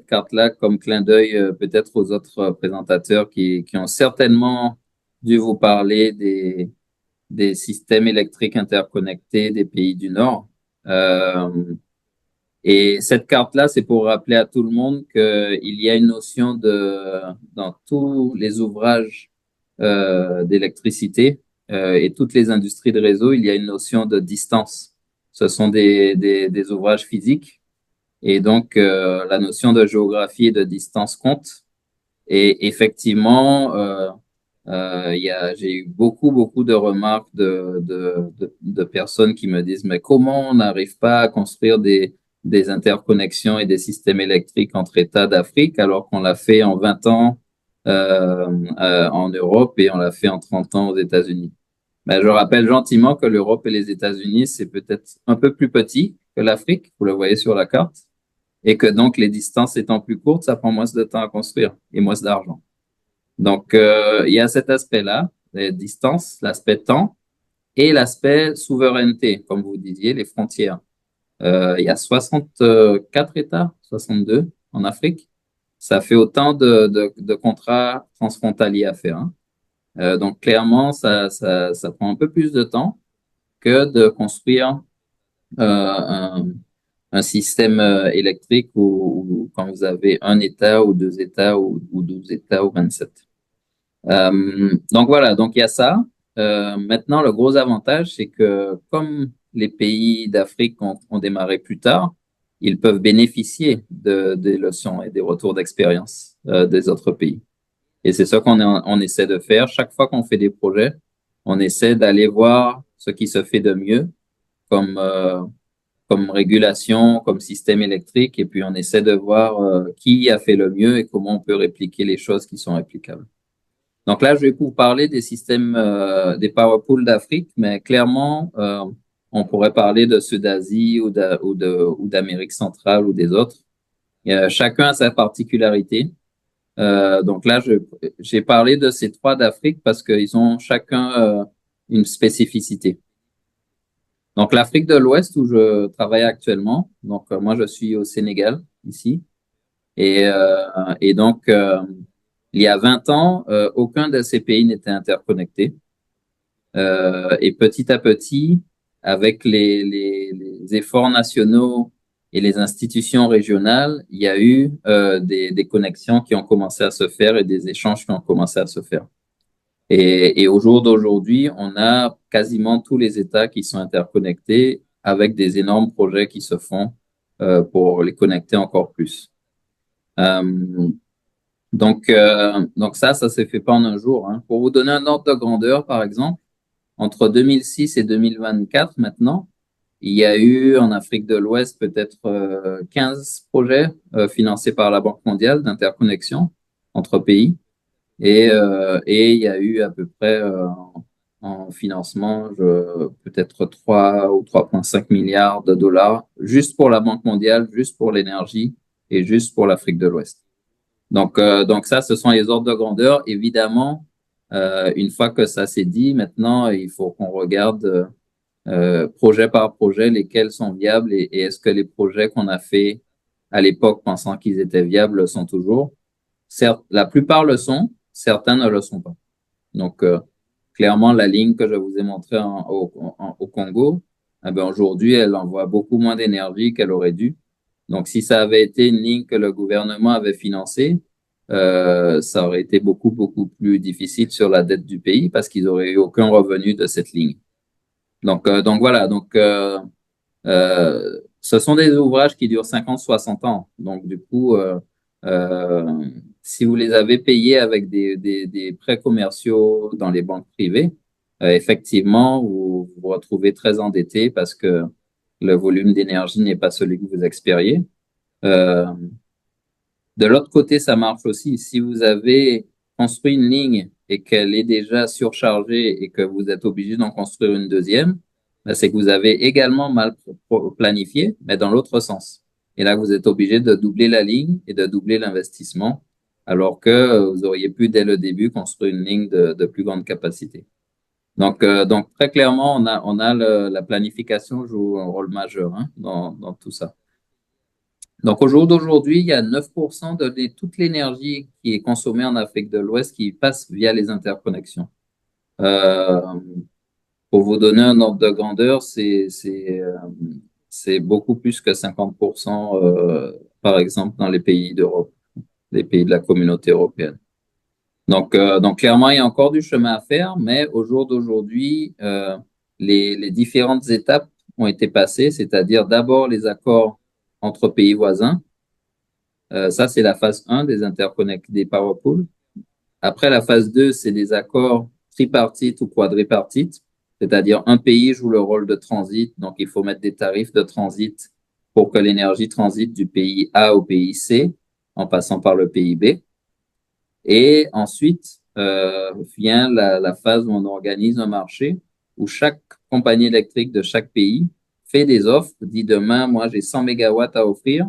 carte-là comme clin d'œil peut-être aux autres présentateurs qui ont certainement dû vous parler des systèmes électriques interconnectés des pays du Nord. Et cette carte-là, c'est pour rappeler à tout le monde qu'il y a une notion dans tous les ouvrages d'électricité et toutes les industries de réseau, il y a une notion de distance. Ce sont des ouvrages physiques et donc la notion de géographie et de distance compte. Et effectivement, j'ai eu beaucoup de remarques de personnes qui me disent, mais comment on n'arrive pas à construire des interconnexions et des systèmes électriques entre États d'Afrique alors qu'on l'a fait en 20 ans en Europe et on l'a fait en 30 ans aux États-Unis. Ben, je rappelle gentiment que l'Europe et les États-Unis, c'est peut-être un peu plus petit que l'Afrique, vous le voyez sur la carte, et que donc les distances étant plus courtes, ça prend moins de temps à construire et moins d'argent. Donc, il y a cet aspect-là, les distances, l'aspect temps et l'aspect souveraineté, comme vous disiez, les frontières. Il y a 64 États, 62 en Afrique. Ça fait autant de contrats transfrontaliers à faire, hein. Donc, clairement, ça prend un peu plus de temps que de construire un système électrique où quand vous avez un État ou deux États ou 12 États ou 27. Donc voilà, donc il y a ça. Maintenant, le gros avantage, c'est que comme les pays d'Afrique ont démarré plus tard, ils peuvent bénéficier des leçons et des retours d'expérience des autres pays. Et c'est ça on essaie de faire. Chaque fois qu'on fait des projets, on essaie d'aller voir ce qui se fait de mieux, comme comme régulation, comme système électrique, et puis on essaie de voir qui a fait le mieux et comment on peut répliquer les choses qui sont réplicables. Donc là, je vais vous parler des systèmes, des power pools d'Afrique, mais clairement, on pourrait parler de ceux d'Asie ou d'Amérique centrale ou des autres. Chacun a sa particularité. Donc là, j'ai parlé de ces trois d'Afrique parce qu'ils ont chacun une spécificité. Donc l'Afrique de l'Ouest où je travaille actuellement, donc moi je suis au Sénégal ici, et donc il y a 20 ans, aucun de ces pays n'était interconnecté. Et petit à petit, avec les efforts nationaux et les institutions régionales, il y a eu des connexions qui ont commencé à se faire et des échanges qui ont commencé à se faire. Et au jour d'aujourd'hui, on a quasiment tous les États qui sont interconnectés avec des énormes projets qui se font pour les connecter encore plus. Donc ça s'est fait pas en un jour. Hein. Pour vous donner un ordre de grandeur, par exemple, entre 2006 et 2024 maintenant, il y a eu en Afrique de l'Ouest peut-être 15 projets financés par la Banque mondiale d'interconnexion entre pays. Et il y a eu à peu près en financement peut-être 3 ou 3,5 milliards de dollars juste pour la Banque mondiale, juste pour l'énergie et juste pour l'Afrique de l'Ouest. Donc ça, ce sont les ordres de grandeur. Évidemment, une fois que ça s'est dit, maintenant, il faut qu'on regarde projet par projet lesquels sont viables et est-ce que les projets qu'on a fait à l'époque pensant qu'ils étaient viables sont toujours. Certes, la plupart le sont, certains ne le sont pas. Donc, clairement, la ligne que je vous ai montrée au Congo, eh ben, aujourd'hui, elle envoie beaucoup moins d'énergie qu'elle aurait dû. Donc, si ça avait été une ligne que le gouvernement avait financée, ça aurait été beaucoup, beaucoup plus difficile sur la dette du pays parce qu'ils n'auraient eu aucun revenu de cette ligne. Donc voilà. Donc, ce sont des ouvrages qui durent 50, 60 ans. Donc, du coup, si vous les avez payés avec des prêts commerciaux dans les banques privées, effectivement, vous vous retrouvez très endetté parce que le volume d'énergie n'est pas celui que vous espériez. De l'autre côté, ça marche aussi. Si vous avez construit une ligne et qu'elle est déjà surchargée et que vous êtes obligé d'en construire une deuxième, ben, c'est que vous avez également mal planifié, mais dans l'autre sens. Et là, vous êtes obligé de doubler la ligne et de doubler l'investissement, alors que vous auriez pu, dès le début, construire une ligne de plus grande capacité. Donc très clairement, on a la planification joue un rôle majeur hein, dans tout ça. Donc, au jour d'aujourd'hui, il y a 9% de toute l'énergie qui est consommée en Afrique de l'Ouest qui passe via les interconnexions. Pour vous donner un ordre de grandeur, c'est beaucoup plus que 50%, par exemple, dans les pays d'Europe, les pays de la communauté européenne. Donc clairement, il y a encore du chemin à faire, mais au jour d'aujourd'hui, les différentes étapes ont été passées, c'est-à-dire d'abord les accords entre pays voisins. Ça, c'est la phase 1 des power pools. Après, la phase 2, c'est des accords tripartites ou quadripartites, c'est-à-dire un pays joue le rôle de transit, donc il faut mettre des tarifs de transit pour que l'énergie transite du pays A au pays C en passant par le pays B. Et ensuite, vient la phase où on organise un marché où chaque compagnie électrique de chaque pays fait des offres, dit demain, moi j'ai 100 mégawatts à offrir,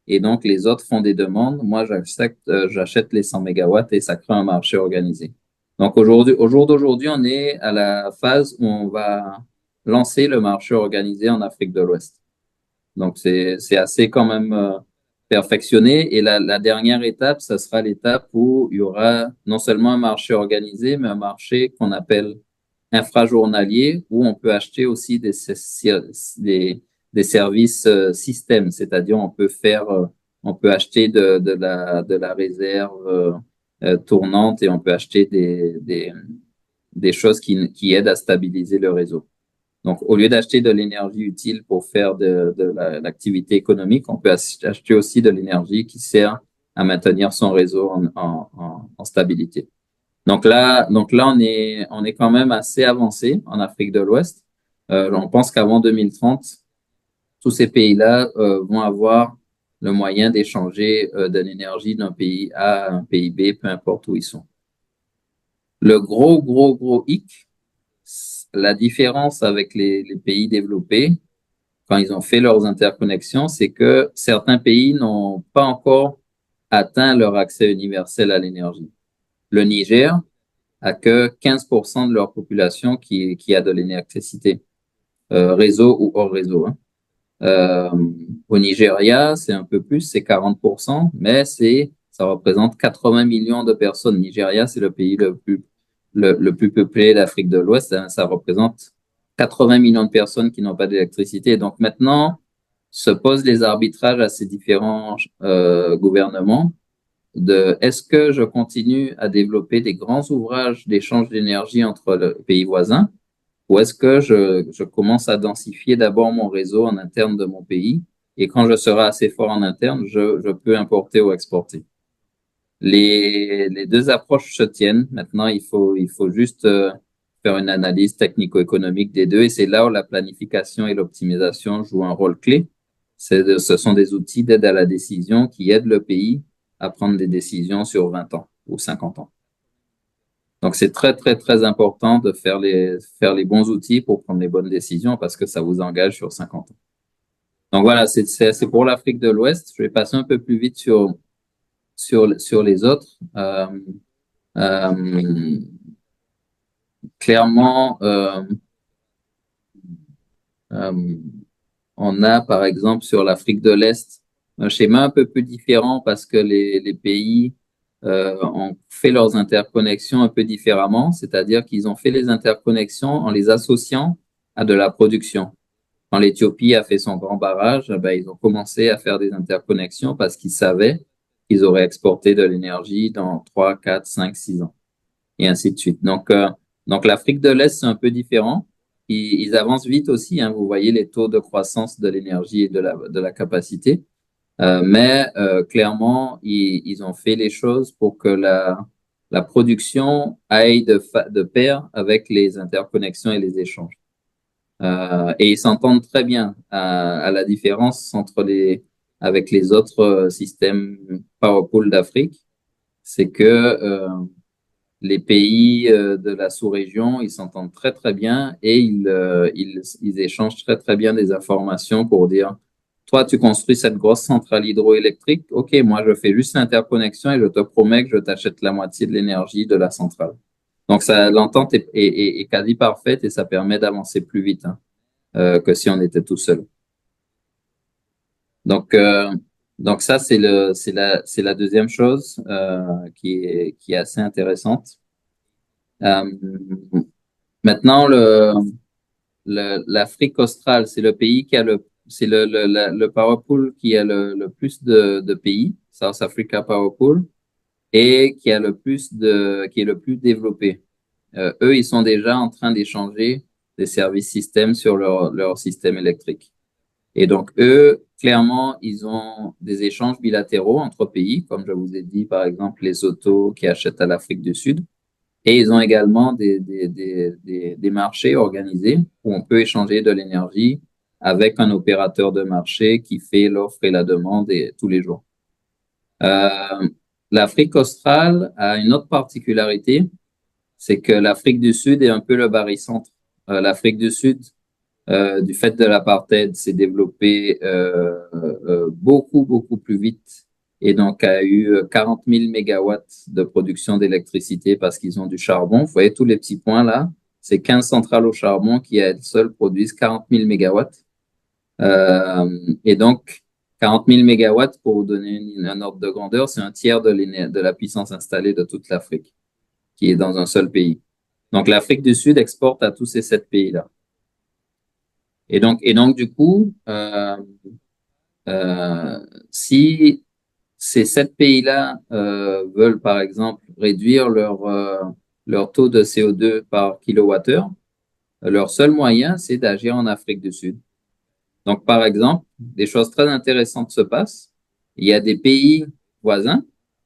et donc les autres font des demandes, moi j'achète les 100 mégawatts et ça crée un marché organisé. Donc au jour d'aujourd'hui, on est à la phase où on va lancer le marché organisé en Afrique de l'Ouest. Donc c'est assez quand même perfectionné. Et la dernière étape, ça sera l'étape où il y aura non seulement un marché organisé, mais un marché qu'on appelle infrajournalier, où on peut acheter aussi des services système, c'est-à-dire on peut acheter de la réserve tournante et on peut acheter des choses qui aident à stabiliser le réseau. Donc, au lieu d'acheter de l'énergie utile pour faire de l'activité économique, on peut acheter aussi de l'énergie qui sert à maintenir son réseau en stabilité. Donc là, on est quand même assez avancé en Afrique de l'Ouest. On pense qu'avant 2030, tous ces pays-là vont avoir le moyen d'échanger de l'énergie d'un pays A à un pays B, peu importe où ils sont. Le gros hic, la différence avec les pays développés, quand ils ont fait leurs interconnexions, c'est que certains pays n'ont pas encore atteint leur accès universel à l'énergie. Le Niger a que 15% de leur population qui a de l'électricité, réseau ou hors réseau, hein. Au Nigeria, c'est un peu plus, c'est 40%, mais ça représente 80 millions de personnes. Nigeria, c'est le pays le plus peuplé d'Afrique de l'Ouest, hein. Ça représente 80 millions de personnes qui n'ont pas d'électricité. Donc maintenant, se posent les arbitrages à ces différents gouvernements de est-ce que je continue à développer des grands ouvrages d'échange d'énergie entre les pays voisins ou est-ce que je commence à densifier d'abord mon réseau en interne de mon pays et quand je serai assez fort en interne, je peux importer ou exporter. Les deux approches se tiennent. Maintenant, il faut juste faire une analyse technico-économique des deux et c'est là où la planification et l'optimisation jouent un rôle clé. Ce sont des outils d'aide à la décision qui aident le pays à prendre des décisions sur 20 ans ou 50 ans. Donc, c'est très important de faire les bons outils pour prendre les bonnes décisions parce que ça vous engage sur 50 ans. Donc, voilà, c'est pour l'Afrique de l'Ouest. Je vais passer un peu plus vite sur les autres. Clairement, on a, par exemple, sur l'Afrique de l'Est, un schéma un peu plus différent parce que les pays ont fait leurs interconnexions un peu différemment, c'est-à-dire qu'ils ont fait les interconnexions en les associant à de la production. Quand l'Éthiopie a fait son grand barrage, ben, ils ont commencé à faire des interconnexions parce qu'ils savaient qu'ils auraient exporté de l'énergie dans 3, 4, 5, 6 ans, et ainsi de suite. Donc l'Afrique de l'Est, c'est un peu différent. Ils avancent vite aussi, hein, vous voyez les taux de croissance de l'énergie et de la capacité. Mais clairement, ils ont fait les choses pour que la production aille de pair avec les interconnexions et les échanges. Et ils s'entendent très bien à la différence avec les autres systèmes power pool d'Afrique, c'est que les pays de la sous-région, ils s'entendent très bien et ils échangent très bien des informations pour dire toi, tu construis cette grosse centrale hydroélectrique. OK, moi, je fais juste l'interconnexion et je te promets que je t'achète la moitié de l'énergie de la centrale. Donc, l'entente est quasi parfaite et ça permet d'avancer plus vite, hein, que si on était tout seul. Donc ça, c'est la deuxième chose qui est assez intéressante. Maintenant, l'Afrique australe, c'est le pays qui a c'est le power pool qui a le plus de pays, South Africa Power Pool, et qui est le plus développé. Eux, ils sont déjà en train d'échanger des services systèmes sur leur système électrique. Et donc, eux, clairement, ils ont des échanges bilatéraux entre pays, comme je vous ai dit, par exemple, les autos qui achètent à l'Afrique du Sud. Et ils ont également des marchés organisés où on peut échanger de l'énergie avec un opérateur de marché qui fait l'offre et la demande tous les jours. L'Afrique australe a une autre particularité, c'est que l'Afrique du Sud est un peu le barycentre. L'Afrique du Sud, du fait de l'apartheid, s'est développée beaucoup plus vite et donc a eu 40 000 mégawatts de production d'électricité parce qu'ils ont du charbon. Vous voyez tous les petits points là, c'est 15 centrales au charbon qui à elles seules produisent 40 000 mégawatts. Et donc 40 000 mégawatts, pour vous donner un ordre de grandeur, c'est un tiers de la puissance installée de toute l'Afrique qui est dans un seul pays. Donc l'Afrique du Sud exporte à tous ces 7 pays-là. Et donc du coup, si ces 7 pays-là veulent, par exemple, réduire leur taux de CO2 par kilowattheure, leur seul moyen, c'est d'agir en Afrique du Sud. Donc, par exemple, des choses très intéressantes se passent. Il y a des pays voisins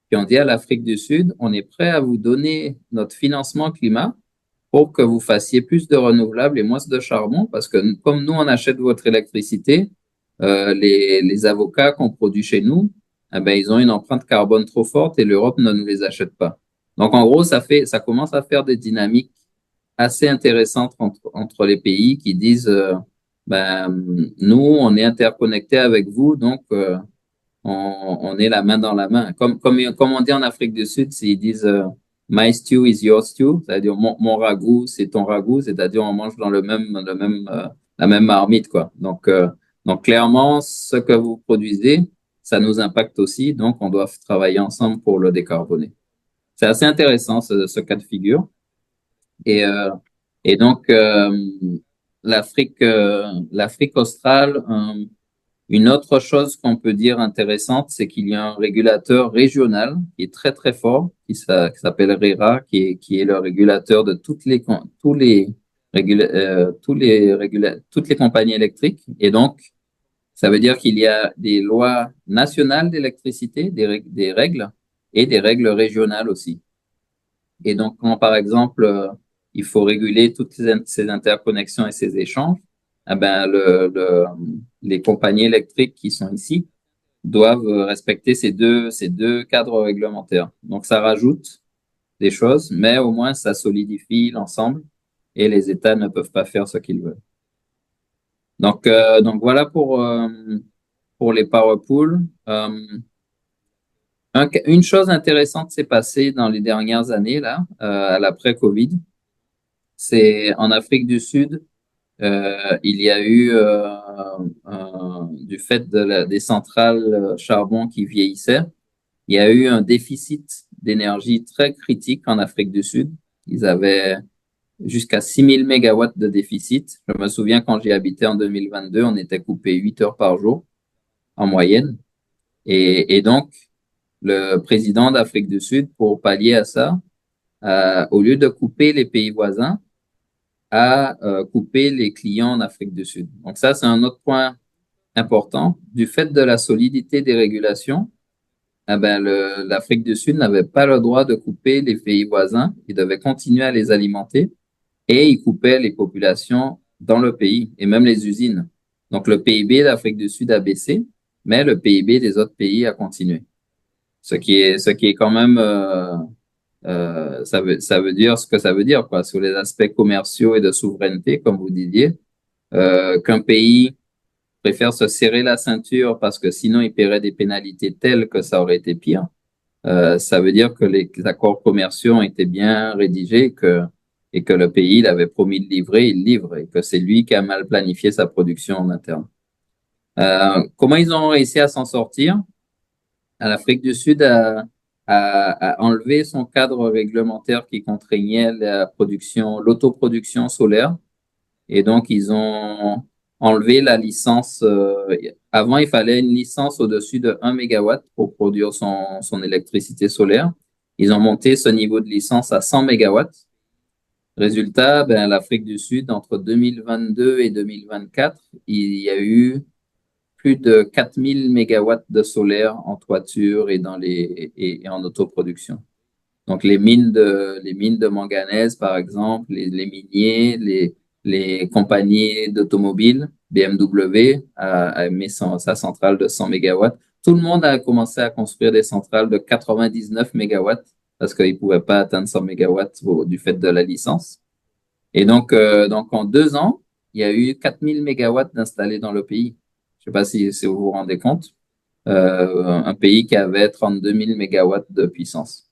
qui ont dit à l'Afrique du Sud, on est prêt à vous donner notre financement climat pour que vous fassiez plus de renouvelables et moins de charbon, parce que comme nous, on achète votre électricité, les avocats qu'on produit chez nous, eh ben, ils ont une empreinte carbone trop forte et l'Europe ne nous les achète pas. Donc, en gros, ça commence à faire des dynamiques assez intéressantes entre les pays qui disent, ben, nous, on est interconnectés avec vous, donc, on est la main dans la main. Comme on dit en Afrique du Sud, s'ils disent, my stew is your stew, c'est-à-dire mon ragoût, c'est ton ragoût, c'est-à-dire on mange dans la même marmite, quoi. Donc clairement, ce que vous produisez, ça nous impacte aussi, donc on doit travailler ensemble pour le décarboner. C'est assez intéressant ce cas de figure. Et euh, et donc l'Afrique australe, une autre chose qu'on peut dire intéressante, c'est qu'il y a un régulateur régional qui est très très fort, qui s'appelle RERA, qui est le régulateur de toutes les compagnies électriques. Et donc, ça veut dire qu'il y a des lois nationales d'électricité, des règles, et des règles régionales aussi. Et donc, quand par exemple, il faut réguler toutes ces interconnexions et ces échanges, eh ben, les compagnies électriques qui sont ici doivent respecter ces deux cadres réglementaires. Donc, ça rajoute des choses, mais au moins, ça solidifie l'ensemble et les États ne peuvent pas faire ce qu'ils veulent. Donc voilà pour les power pools. Une chose intéressante s'est passée dans les dernières années, là, à l'après-Covid. C'est en Afrique du Sud, il y a eu, du fait des centrales charbon qui vieillissaient, il y a eu un déficit d'énergie très critique en Afrique du Sud. Ils avaient jusqu'à 6000 mégawatts de déficit. Je me souviens quand j'y habitais en 2022, on était coupé 8 heures par jour en moyenne. Et donc, le président d'Afrique du Sud, pour pallier à ça, au lieu de couper les pays voisins, a coupé les clients en Afrique du Sud. Donc ça, c'est un autre point important. Du fait de la solidité des régulations, eh ben l'Afrique du Sud n'avait pas le droit de couper les pays voisins. Il devait continuer à les alimenter et il coupait les populations dans le pays et même les usines. Donc le PIB d'Afrique du Sud a baissé, mais le PIB des autres pays a continué. Ce qui est quand même, ça veut dire ce que ça veut dire, quoi, sur les aspects commerciaux et de souveraineté, comme vous disiez, qu'un pays préfère se serrer la ceinture parce que sinon il paierait des pénalités telles que ça aurait été pire. Ça veut dire que les accords commerciaux ont été bien rédigés et que le pays il avait promis de livrer, il livre, et que c'est lui qui a mal planifié sa production en interne. Comment ils ont réussi à s'en sortir? L'Afrique du Sud a enlevé son cadre réglementaire qui contraignait l'autoproduction solaire. Et donc, ils ont enlevé la licence. Avant, il fallait une licence au-dessus de 1 mégawatt pour produire son électricité solaire. Ils ont monté ce niveau de licence à 100 mégawatts. Résultat, ben, l'Afrique du Sud, entre 2022 et 2024, il y a eu plus de 4000 mégawatts de solaire en toiture et et en autoproduction. Donc, les mines de manganèse, par exemple, les miniers, les compagnies d'automobiles, BMW a mis sa centrale de 100 mégawatts. Tout le monde a commencé à construire des centrales de 99 mégawatts parce qu'ils ne pouvaient pas atteindre 100 mégawatts du fait de la licence. Et donc en 2 ans, il y a eu 4000 mégawatts d'installés dans le pays. Je ne sais pas si vous vous rendez compte. Un pays qui avait 32 000 mégawatts de puissance.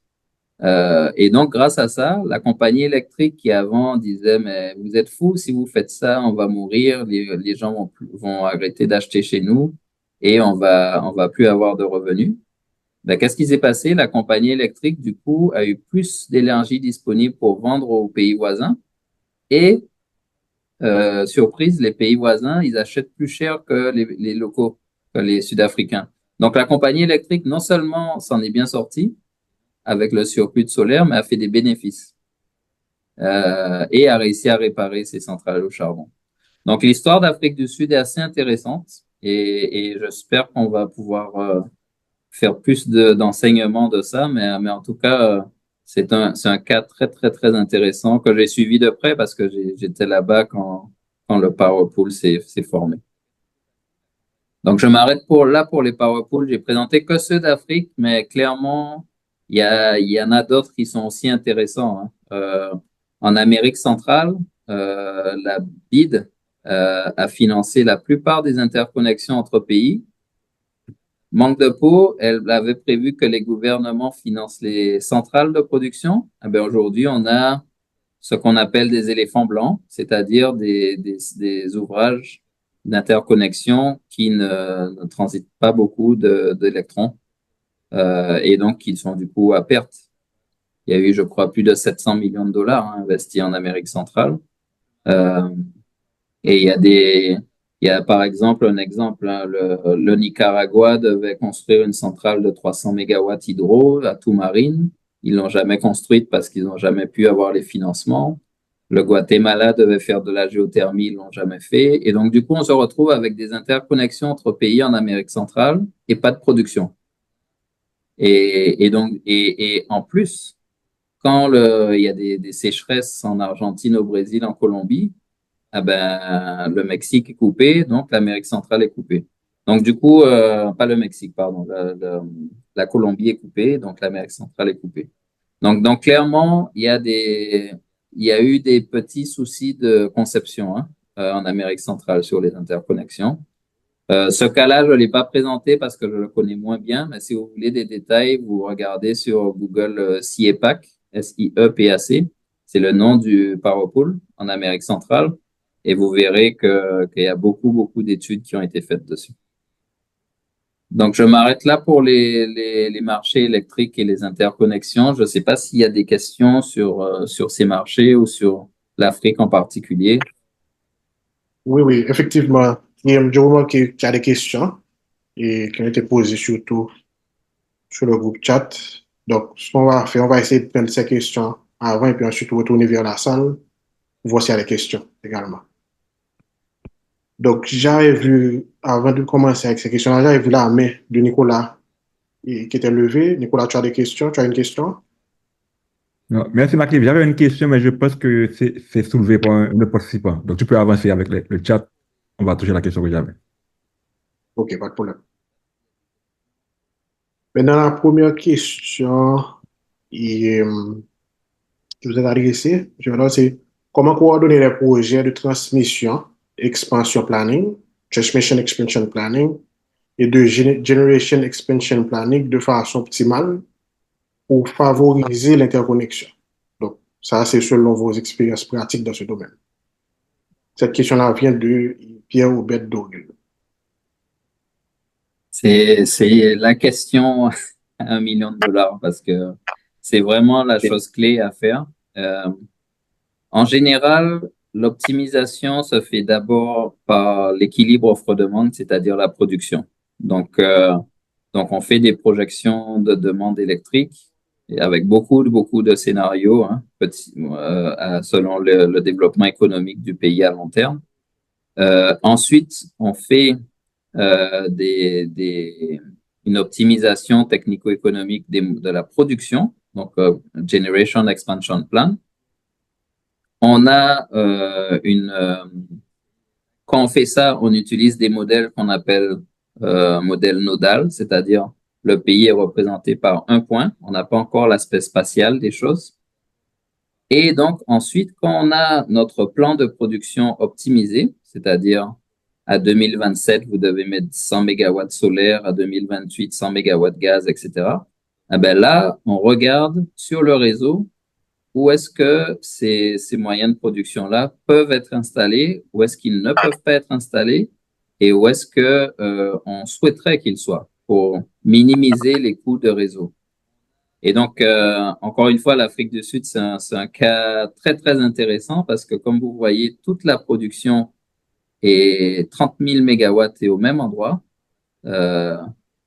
Et donc, grâce à ça, la compagnie électrique qui avant disait, mais vous êtes fous, si vous faites ça, on va mourir, les gens vont arrêter d'acheter chez nous et on va plus avoir de revenus. Ben, qu'est-ce qui s'est passé? La compagnie électrique, du coup, a eu plus d'énergie disponible pour vendre aux pays voisins et, surprise, les pays voisins, ils achètent plus cher que les locaux, que les Sud-Africains. Donc, la compagnie électrique, non seulement s'en est bien sortie, avec le surplus de solaire, mais a fait des bénéfices et a réussi à réparer ses centrales au charbon. Donc l'histoire d'Afrique du Sud est assez intéressante et j'espère qu'on va pouvoir faire plus d'enseignements de ça, mais en tout cas, c'est un cas très, très, très intéressant que j'ai suivi de près parce que j'étais là-bas quand le Power Pool s'est formé. Donc, je m'arrête pour les power pools. J'ai présenté que ceux d'Afrique, mais clairement, il y en a d'autres qui sont aussi intéressants, hein. En Amérique centrale, la BID a financé la plupart des interconnexions entre pays. Manque de peau, elle avait prévu que les gouvernements financent les centrales de production. Eh bien, aujourd'hui, on a ce qu'on appelle des éléphants blancs, c'est-à-dire des ouvrages d'interconnexion qui ne transitent pas beaucoup d'électrons et donc qui sont du coup à perte. Il y a eu, je crois, plus de 700 millions de dollars hein, investis en Amérique centrale. Euh, et il y a par exemple un exemple, hein, le Nicaragua devait construire une centrale de 300 mégawatts hydro à Tumarine. Ils l'ont jamais construite parce qu'ils n'ont jamais pu avoir les financements. Le Guatemala devait faire de la géothermie, ils l'ont jamais fait. Et donc, du coup, on se retrouve avec des interconnexions entre pays en Amérique centrale et pas de production. Et en plus, il y a des sécheresses en Argentine, au Brésil, en Colombie, ah ben, le Mexique est coupé, donc l'Amérique centrale est coupée. Donc, du coup, pas le Mexique, pardon, la Colombie est coupée, donc l'Amérique centrale est coupée. Donc clairement, il y a eu des petits soucis de conception hein, en Amérique centrale sur les interconnexions. Ce cas-là, je l'ai pas présenté parce que je le connais moins bien, mais si vous voulez des détails, vous regardez sur Google SIEPAC, SIEPAC, c'est le nom du power pool en Amérique centrale, et vous verrez qu'il y a beaucoup d'études qui ont été faites dessus. Donc, je m'arrête là pour les marchés électriques et les interconnexions. Je ne sais pas s'il y a des questions sur ces marchés ou sur l'Afrique en particulier. Oui, effectivement. Je remarque qu'il y a des questions et qui ont été posées surtout sur le groupe chat. Donc, ce qu'on va faire, on va essayer de prendre ces questions avant et puis ensuite retourner vers la salle pour voir s'il y a des questions également. Donc, j'avais vu, avant de commencer avec ces questions-là, j'avais vu la main de Nicolas qui était levée. Nicolas, tu as des questions? Tu as une question? Non, merci Macleave. J'avais une question, mais je pense que c'est soulevé par un autre participant. Donc, tu peux avancer avec le chat. On va toucher la question que j'avais. OK, pas de problème. Maintenant, la première question que vous êtes adressée, c'est comment coordonner les projets de transmission, expansion planning, transmission expansion planning et de generation expansion planning de façon optimale pour favoriser l'interconnexion. Donc, ça, c'est selon vos expériences pratiques dans ce domaine. Cette question-là vient de Pierre-Aubert Dogle. C'est la question à $1 million parce que c'est vraiment la chose clé à faire. En général, l'optimisation se fait d'abord par l'équilibre offre-demande, c'est-à-dire la production. Donc, on fait des projections de demande électrique et avec beaucoup de scénarios, hein, selon le développement économique du pays à long terme. Ensuite, on fait une optimisation technico-économique de la production, donc Generation Expansion Plan. On a quand on fait ça, on utilise des modèles qu'on appelle modèle nodal, c'est-à-dire le pays est représenté par un point. On n'a pas encore l'aspect spatial des choses. Et donc ensuite, quand on a notre plan de production optimisé, c'est-à-dire à 2027, vous devez mettre 100 mégawatts solaires, à 2028, 100 mégawatts gaz, etc. Eh ben là, on regarde sur le réseau où est-ce que ces moyens de production-là peuvent être installés, où est-ce qu'ils ne peuvent pas être installés et où est-ce que on souhaiterait qu'ils soient pour minimiser les coûts de réseau. Et donc, encore une fois, l'Afrique du Sud, c'est un cas très intéressant parce que comme vous voyez, toute la production est 30 000 mégawatts est au même endroit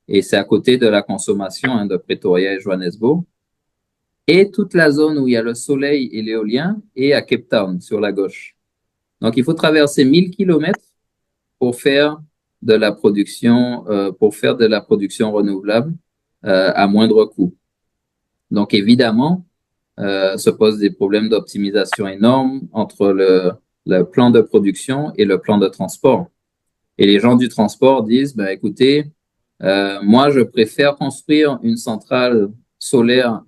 et c'est à côté de la consommation hein, de Pretoria et Johannesburg. Et toute la zone où il y a le soleil et l'éolien est à Cape Town, sur la gauche. Donc, il faut traverser 1000 kilomètres pour faire de la production, renouvelable à moindre coût. Donc, évidemment, se posent des problèmes d'optimisation énormes entre le plan de production et le plan de transport. Et les gens du transport disent, ben, écoutez, moi, je préfère construire une centrale solaire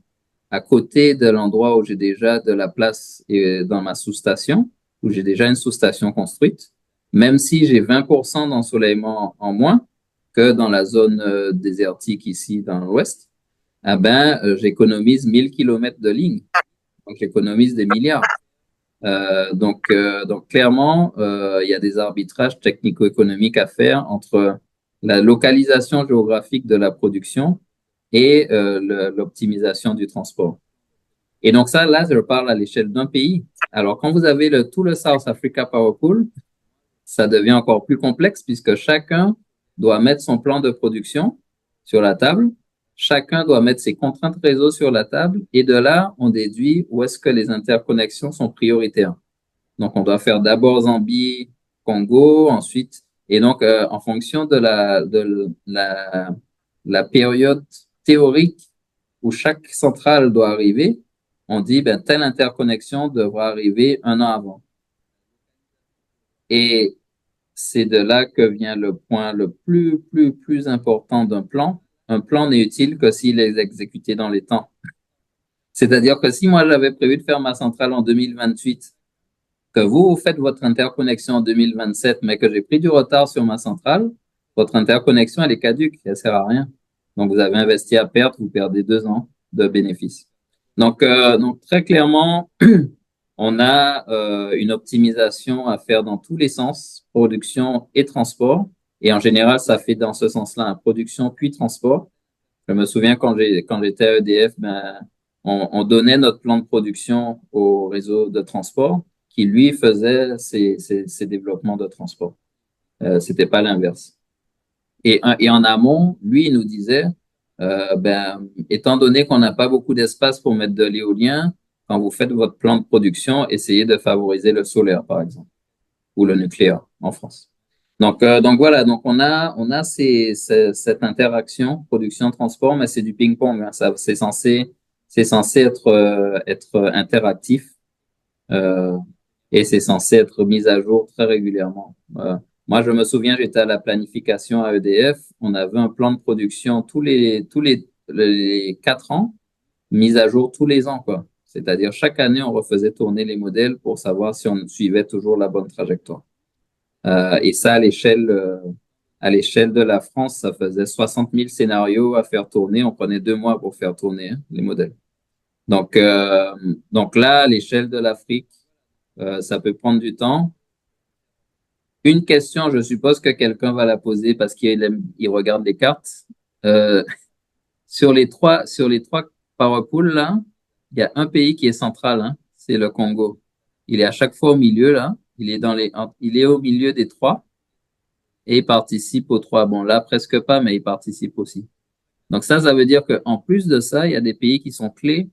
à côté de l'endroit où j'ai déjà de la place et dans ma sous-station, où j'ai déjà une sous-station construite, même si j'ai 20% d'ensoleillement en moins que dans la zone désertique ici dans l'ouest, eh ben, j'économise 1000 kilomètres de ligne. Donc, j'économise des milliards. Donc clairement, il y a des arbitrages technico-économiques à faire entre la localisation géographique de la production et l'optimisation du transport. Et donc ça, là, je parle à l'échelle d'un pays. Alors, quand vous avez tout le South Africa Power Pool, ça devient encore plus complexe puisque chacun doit mettre son plan de production sur la table. Chacun doit mettre ses contraintes réseau sur la table. Et de là, on déduit où est-ce que les interconnexions sont prioritaires. Donc, on doit faire d'abord Zambie, Congo, ensuite. Et donc, en fonction de la période théorique où chaque centrale doit arriver, on dit, ben, telle interconnexion devra arriver un an avant. Et c'est de là que vient le point le plus important d'un plan. Un plan n'est utile que s'il est exécuté dans les temps. C'est-à-dire que si moi j'avais prévu de faire ma centrale en 2028, que vous faites votre interconnexion en 2027, mais que j'ai pris du retard sur ma centrale, votre interconnexion, elle est caduque, elle sert à rien. Donc, vous avez investi à perte, vous perdez 2 ans de bénéfices. Donc très clairement, on a une optimisation à faire dans tous les sens, production et transport. Et en général, ça fait dans ce sens-là, production puis transport. Je me souviens quand j'étais à EDF, ben, on donnait notre plan de production au réseau de transport qui, lui, faisait ses développements de transport. C'était pas l'inverse. Et en amont, lui, il nous disait, ben, étant donné qu'on n'a pas beaucoup d'espace pour mettre de l'éolien, quand vous faites votre plan de production, essayez de favoriser le solaire, par exemple, ou le nucléaire en France. Donc voilà, donc on a cette interaction production-transport, mais c'est du ping-pong. Hein, ça, c'est censé être interactif et c'est censé être mis à jour très régulièrement. Moi, je me souviens, j'étais à la planification à EDF. On avait un plan de production tous les 4 ans, mis à jour tous les ans, quoi. C'est-à-dire chaque année, on refaisait tourner les modèles pour savoir si on suivait toujours la bonne trajectoire. Et ça, à l'échelle de la France, ça faisait 60 000 scénarios à faire tourner. On prenait 2 mois pour faire tourner les modèles. Donc là, à l'échelle de l'Afrique, ça peut prendre du temps. Une question, je suppose que quelqu'un va la poser parce il regarde les cartes. Sur les trois power pools là, il y a un pays qui est central, hein, c'est le Congo. Il est à chaque fois au milieu là. Il est au milieu des 3 et il participe aux 3. Bon là presque pas, mais il participe aussi. Donc ça veut dire que en plus de ça, il y a des pays qui sont clés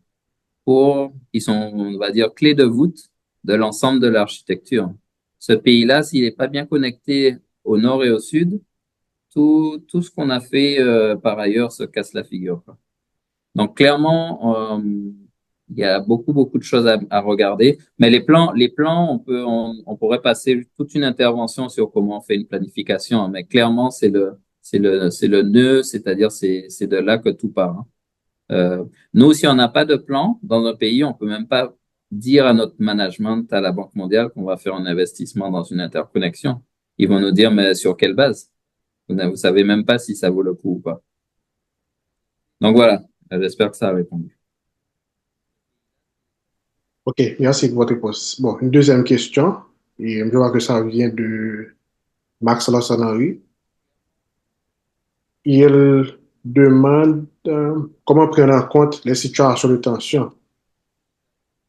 ils sont, on va dire, clés de voûte de l'ensemble de l'architecture. Ce pays-là, s'il n'est pas bien connecté au nord et au sud, tout ce qu'on a fait par ailleurs se casse la figure, quoi. Donc clairement, il y a beaucoup de choses à regarder. Mais les plans, on pourrait passer toute une intervention sur comment on fait une planification, hein. Mais clairement, c'est le nœud, c'est-à-dire c'est de là que tout part, hein. Nous, si on n'a pas de plan dans un pays, on peut même pas dire à notre management, à la Banque mondiale, qu'on va faire un investissement dans une interconnexion. Ils vont nous dire, mais sur quelle base? Vous savez même pas si ça vaut le coup ou pas. Donc voilà, j'espère que ça a répondu. Ok, merci pour votre réponse. Bon, une deuxième question, et je vois que ça vient de Max Lassanari. Il demande comment prendre en compte les situations de tension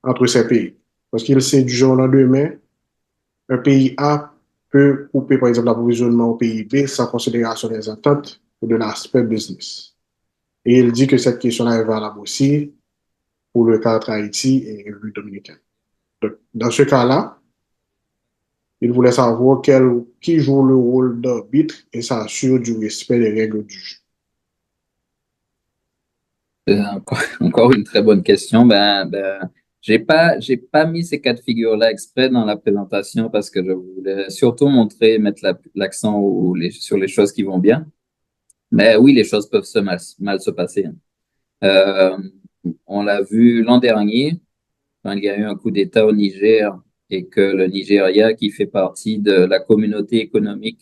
entre ces pays. Parce qu'il sait du jour au lendemain, un pays A peut couper, par exemple, l'approvisionnement au pays B sans considération des attentes ou de l'aspect business. Et il dit que cette question-là est valable aussi pour le cas entre Haïti et République dominicaine. Donc, dans ce cas-là, il voulait savoir qui joue le rôle d'arbitre et s'assure du respect des règles du jeu. Encore une très bonne question. J'ai pas mis ces cas de figure-là exprès dans la présentation parce que je voulais surtout mettre l'accent sur les choses qui vont bien. Mais oui, les choses peuvent mal se passer, hein. Euh, on l'a vu l'an dernier, quand il y a eu un coup d'État au Niger et que le Nigeria, qui fait partie de la communauté économique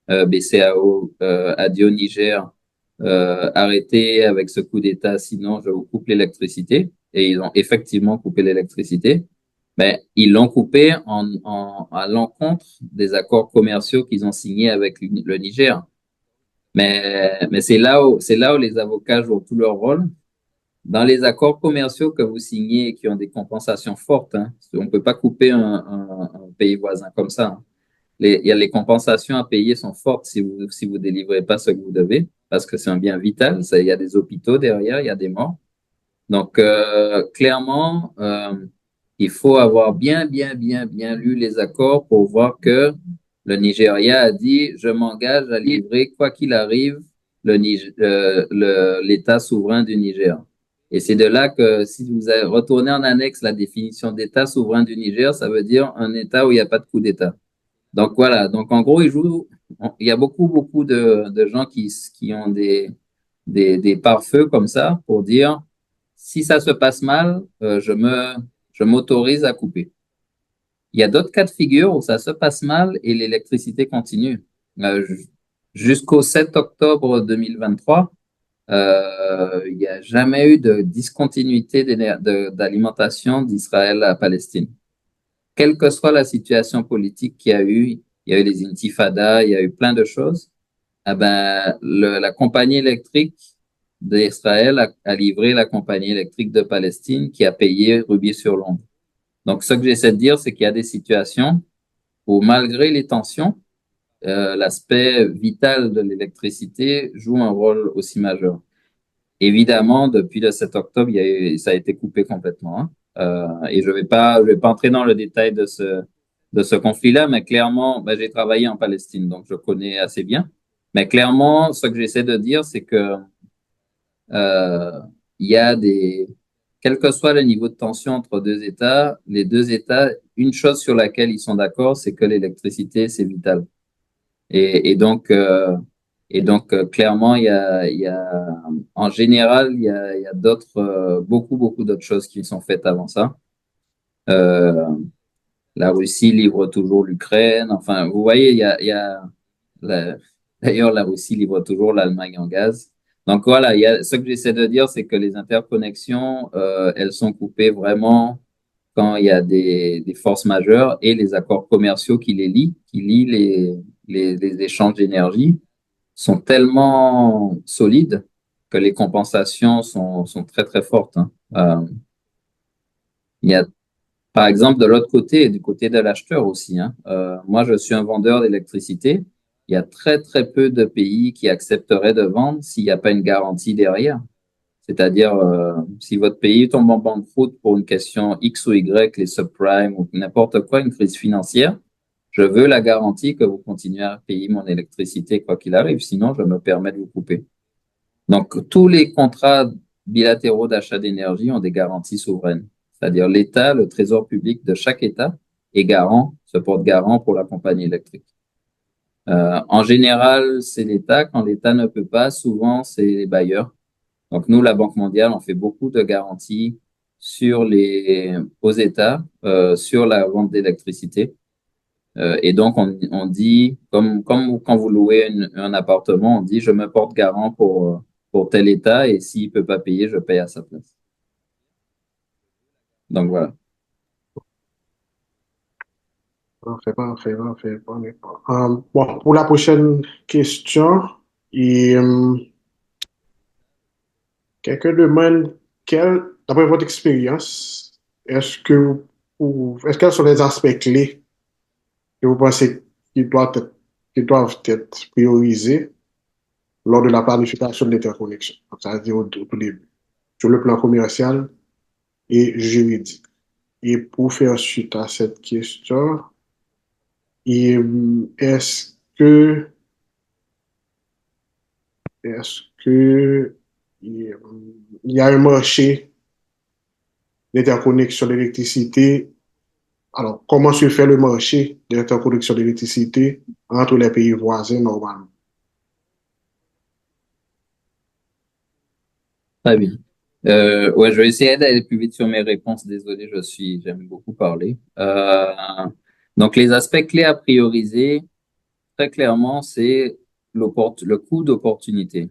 BCAO, a dit au Niger, arrêtez avec ce coup d'État, sinon je vous coupe l'électricité. Et ils ont effectivement coupé l'électricité. Mais ils l'ont coupé à l'encontre des accords commerciaux qu'ils ont signés avec le Niger. Mais c'est là où les avocats jouent tout leur rôle. Dans les accords commerciaux que vous signez et qui ont des compensations fortes, hein, on ne peut pas couper un pays voisin comme ça, hein. Les compensations à payer sont fortes si vous délivrez pas ce que vous devez, parce que c'est un bien vital. Il y a des hôpitaux derrière, il y a des morts. Donc, clairement, il faut avoir bien lu les accords pour voir que le Nigeria a dit, je m'engage à livrer, quoi qu'il arrive, l'État souverain du Niger. Et c'est de là que si vous avez retourné en annexe la définition d'État souverain du Niger, ça veut dire un État où il n'y a pas de coup d'État. Donc voilà, donc en gros, il y a beaucoup de gens qui ont des pare-feux comme ça pour dire, si ça se passe mal, je m'autorise à couper. Il y a d'autres cas de figure où ça se passe mal et l'électricité continue. Jusqu'au 7 octobre 2023, il n'y a jamais eu de discontinuité d'alimentation d'Israël à Palestine. Quelle que soit la situation politique qu'il y a eu, il y a eu les intifadas, il y a eu plein de choses. Ah ben, la compagnie électrique d'Israël a livré la compagnie électrique de Palestine qui a payé rubis sur l'ongle. Donc, ce que j'essaie de dire, c'est qu'il y a des situations où, malgré les tensions, l'aspect vital de l'électricité joue un rôle aussi majeur. Évidemment, depuis le 7 octobre, ça a été coupé complètement, hein. Et je vais pas entrer dans le détail de ce conflit-là, mais clairement, ben, j'ai travaillé en Palestine, donc je connais assez bien. Mais clairement, ce que j'essaie de dire, c'est que euh, il y a quel que soit le niveau de tension entre deux États, les deux États, une chose sur laquelle ils sont d'accord, c'est que l'électricité, c'est vital. Et, et donc, euh, clairement, en général, il y a d'autres, beaucoup d'autres choses qui sont faites avant ça. Euh, la Russie livre toujours l'Ukraine. Enfin, vous voyez, la- d'ailleurs, la Russie livre toujours l'Allemagne en gaz. Donc voilà, ce que j'essaie de dire, c'est que les interconnexions, elles sont coupées vraiment quand il y a des forces majeures et les accords commerciaux qui lient les échanges d'énergie sont tellement solides que les compensations sont très, très fortes, hein. Il y a, par exemple, de l'autre côté, du côté de l'acheteur aussi, hein. Moi, je suis un vendeur d'électricité. Il y a très, très peu de pays qui accepteraient de vendre s'il n'y a pas une garantie derrière. C'est-à-dire, si votre pays tombe en banqueroute pour une question X ou Y, les subprimes ou n'importe quoi, une crise financière, je veux la garantie que vous continuez à payer mon électricité quoi qu'il arrive, sinon je me permets de vous couper. Donc, tous les contrats bilatéraux d'achat d'énergie ont des garanties souveraines. C'est-à-dire l'État, le trésor public de chaque État est garant, se porte garant pour la compagnie électrique. En général, c'est l'État. Quand l'État ne peut pas, souvent, c'est les bailleurs. Donc, nous, la Banque mondiale, on fait beaucoup de garanties aux États, sur la vente d'électricité. Et donc, on dit, comme quand vous louez un appartement, on dit, je me porte garant pour tel État et s'il peut pas payer, je paye à sa place. Donc, voilà. Parfait, parfait, parfait, parfait. Bon, pour la prochaine question, et, quelqu'un demande d'après votre expérience, est-ce quels sont les aspects clés que vous pensez qui doivent être, qui doivent être priorisés lors de la planification de l'interconnexion, c'est-à-dire au tout début, sur le plan commercial et juridique. Et pour faire suite à cette question, et, est-ce que il y a un marché l'interconnexion d'électricité. Alors, comment se fait le marché de l'interconnexion d'électricité entre les pays voisins normalement? Très bien. Ouais, je vais essayer d'aller plus vite sur mes réponses. Désolé, j'aime beaucoup parler. Donc, les aspects clés à prioriser, très clairement, c'est le coût d'opportunité.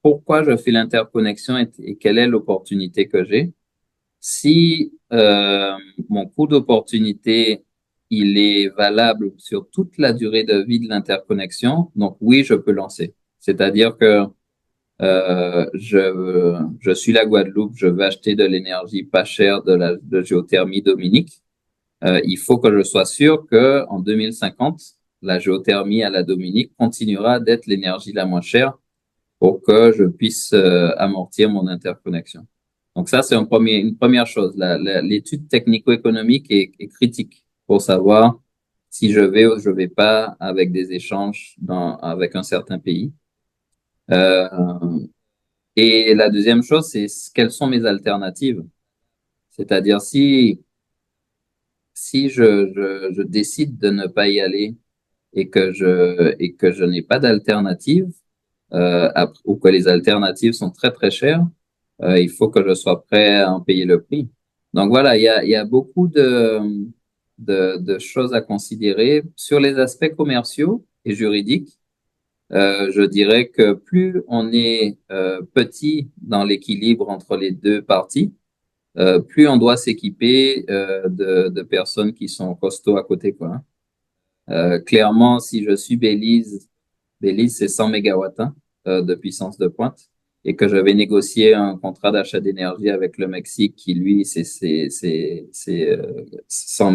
Pourquoi je fais l'interconnexion et quelle est l'opportunité que j'ai? Si mon coût d'opportunité, il est valable sur toute la durée de vie de l'interconnexion, donc oui, je peux lancer. C'est-à-dire que je suis la Guadeloupe, je veux acheter de l'énergie pas chère de géothermie Dominique. Il faut que je sois sûr que en 2050, la géothermie à la Dominique continuera d'être l'énergie la moins chère pour que je puisse amortir mon interconnexion. Donc ça, c'est une première chose. L'étude technico-économique est critique pour savoir si je vais ou je vais pas avec des échanges avec un certain pays. Et la deuxième chose, c'est quelles sont mes alternatives. C'est-à-dire si je décide de ne pas y aller et que je n'ai pas d'alternative ou que les alternatives sont très très chères, il faut que je sois prêt à en payer le prix. Donc voilà, il y a beaucoup de choses à considérer sur les aspects commerciaux et juridiques. Je dirais que plus on est petit dans l'équilibre entre les deux parties, plus on doit s'équiper de personnes qui sont costauds à côté, quoi. Hein. Clairement, si je suis Belize, c'est 100 mégawatts hein, de puissance de pointe, et que je vais négocier un contrat d'achat d'énergie avec le Mexique qui, lui, c'est 100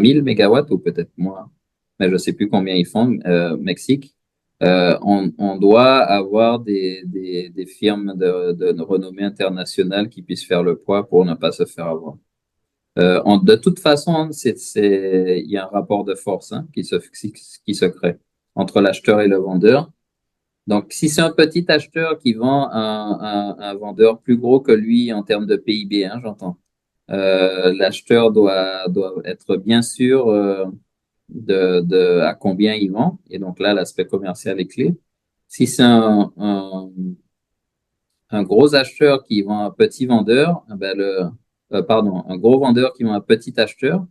000 mégawatts ou peut-être moins, mais je sais plus combien ils font, Mexique. On doit avoir des firmes de renommée internationale qui puissent faire le poids pour ne pas se faire avoir. De toute façon, il y a un rapport de force hein, qui se crée entre l'acheteur et le vendeur. Donc, si c'est un petit acheteur qui vend un vendeur plus gros que lui en termes de PIB, hein, j'entends, l'acheteur doit être bien sûr à combien il vend. Et donc là, l'aspect commercial est clé. Si c'est un gros acheteur qui vend un petit vendeur, ben un gros vendeur qui vend un petit acheteur,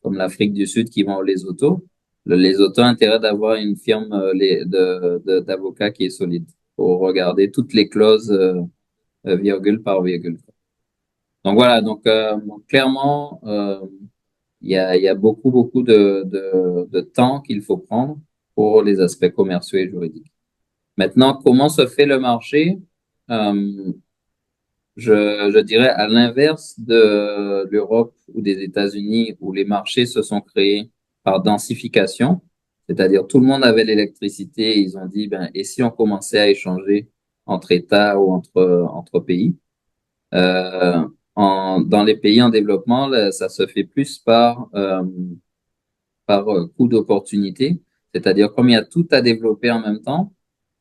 comme l'Afrique du Sud qui vend les autos, les autos ont intérêt d'avoir une firme d'avocats qui est solide pour regarder toutes les clauses virgule par virgule. Donc voilà, donc clairement, il y a beaucoup de temps qu'il faut prendre pour les aspects commerciaux et juridiques. Maintenant, comment se fait le marché? Euh, je dirais à l'inverse de l'Europe ou des États-Unis où les marchés se sont créés par densification, c'est-à-dire tout le monde avait l'électricité et ils ont dit, ben, et si on commençait à échanger entre États ou entre pays? Dans les pays en développement, là, ça se fait plus par coût d'opportunité, c'est-à-dire comme il y a tout à développer en même temps,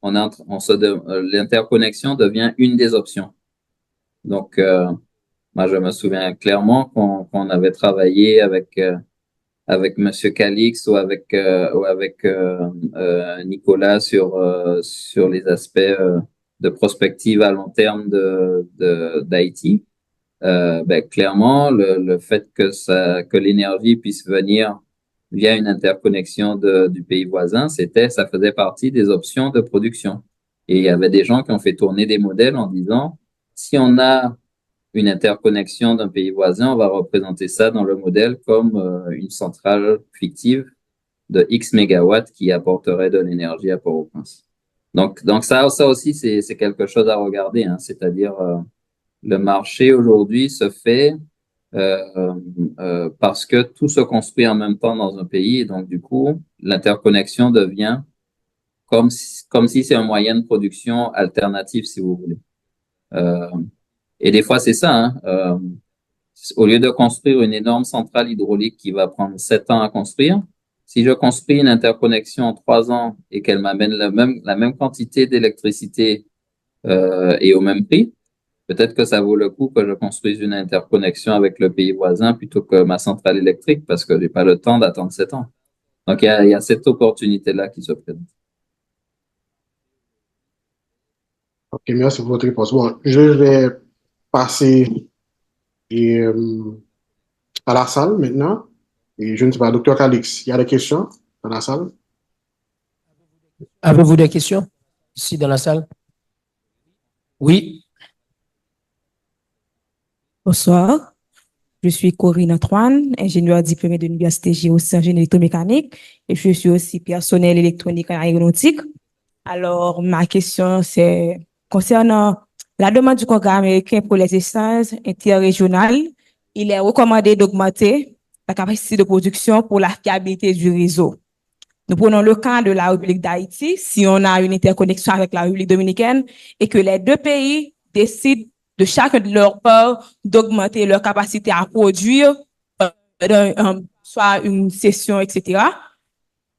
l'interconnexion devient une des options. Donc, moi, je me souviens clairement qu'on avait travaillé avec Monsieur Calix ou avec Nicolas sur les aspects de prospective à long terme d'Haïti. Ben, clairement, le fait que l'énergie puisse venir via une interconnexion du pays voisin, ça faisait partie des options de production. Et il y avait des gens qui ont fait tourner des modèles en disant, si on a une interconnexion d'un pays voisin, on va représenter ça dans le modèle comme une centrale fictive de X mégawatts qui apporterait de l'énergie à Port-au-Prince. Donc ça aussi, c'est quelque chose à regarder, hein, c'est-à-dire le marché aujourd'hui se fait parce que tout se construit en même temps dans un pays et donc du coup, l'interconnexion devient comme si c'est un moyen de production alternatif, si vous voulez. Et des fois, c'est ça. Hein, au lieu de construire une énorme centrale hydraulique qui va prendre 7 ans à construire, si je construis une interconnexion en 3 ans et qu'elle m'amène la même quantité d'électricité et au même prix, peut-être que ça vaut le coup que je construise une interconnexion avec le pays voisin plutôt que ma centrale électrique parce que j'ai pas le temps d'attendre 7 ans. Donc, il y a cette opportunité-là qui se présente. Ok, merci pour votre réponse. Bon, je vais passer à la salle maintenant. Et je ne sais pas, docteur Calix, il y a des questions dans la salle? Avez-vous des questions ici dans la salle? Oui. Bonsoir, je suis Corinne Antoine, ingénieure diplômée de l'Université géo en génie électromécanique et je suis aussi personnel électronique en aéronautique. Alors, ma question, c'est concernant la demande du Congrès américain pour les essences interrégionales. Il est recommandé d'augmenter la capacité de production pour la fiabilité du réseau. Nous prenons le cas de la République d'Haïti, si on a une interconnexion avec la République dominicaine et que les deux pays décident de chacun de leur part d'augmenter leur capacité à produire, soit une session, etc.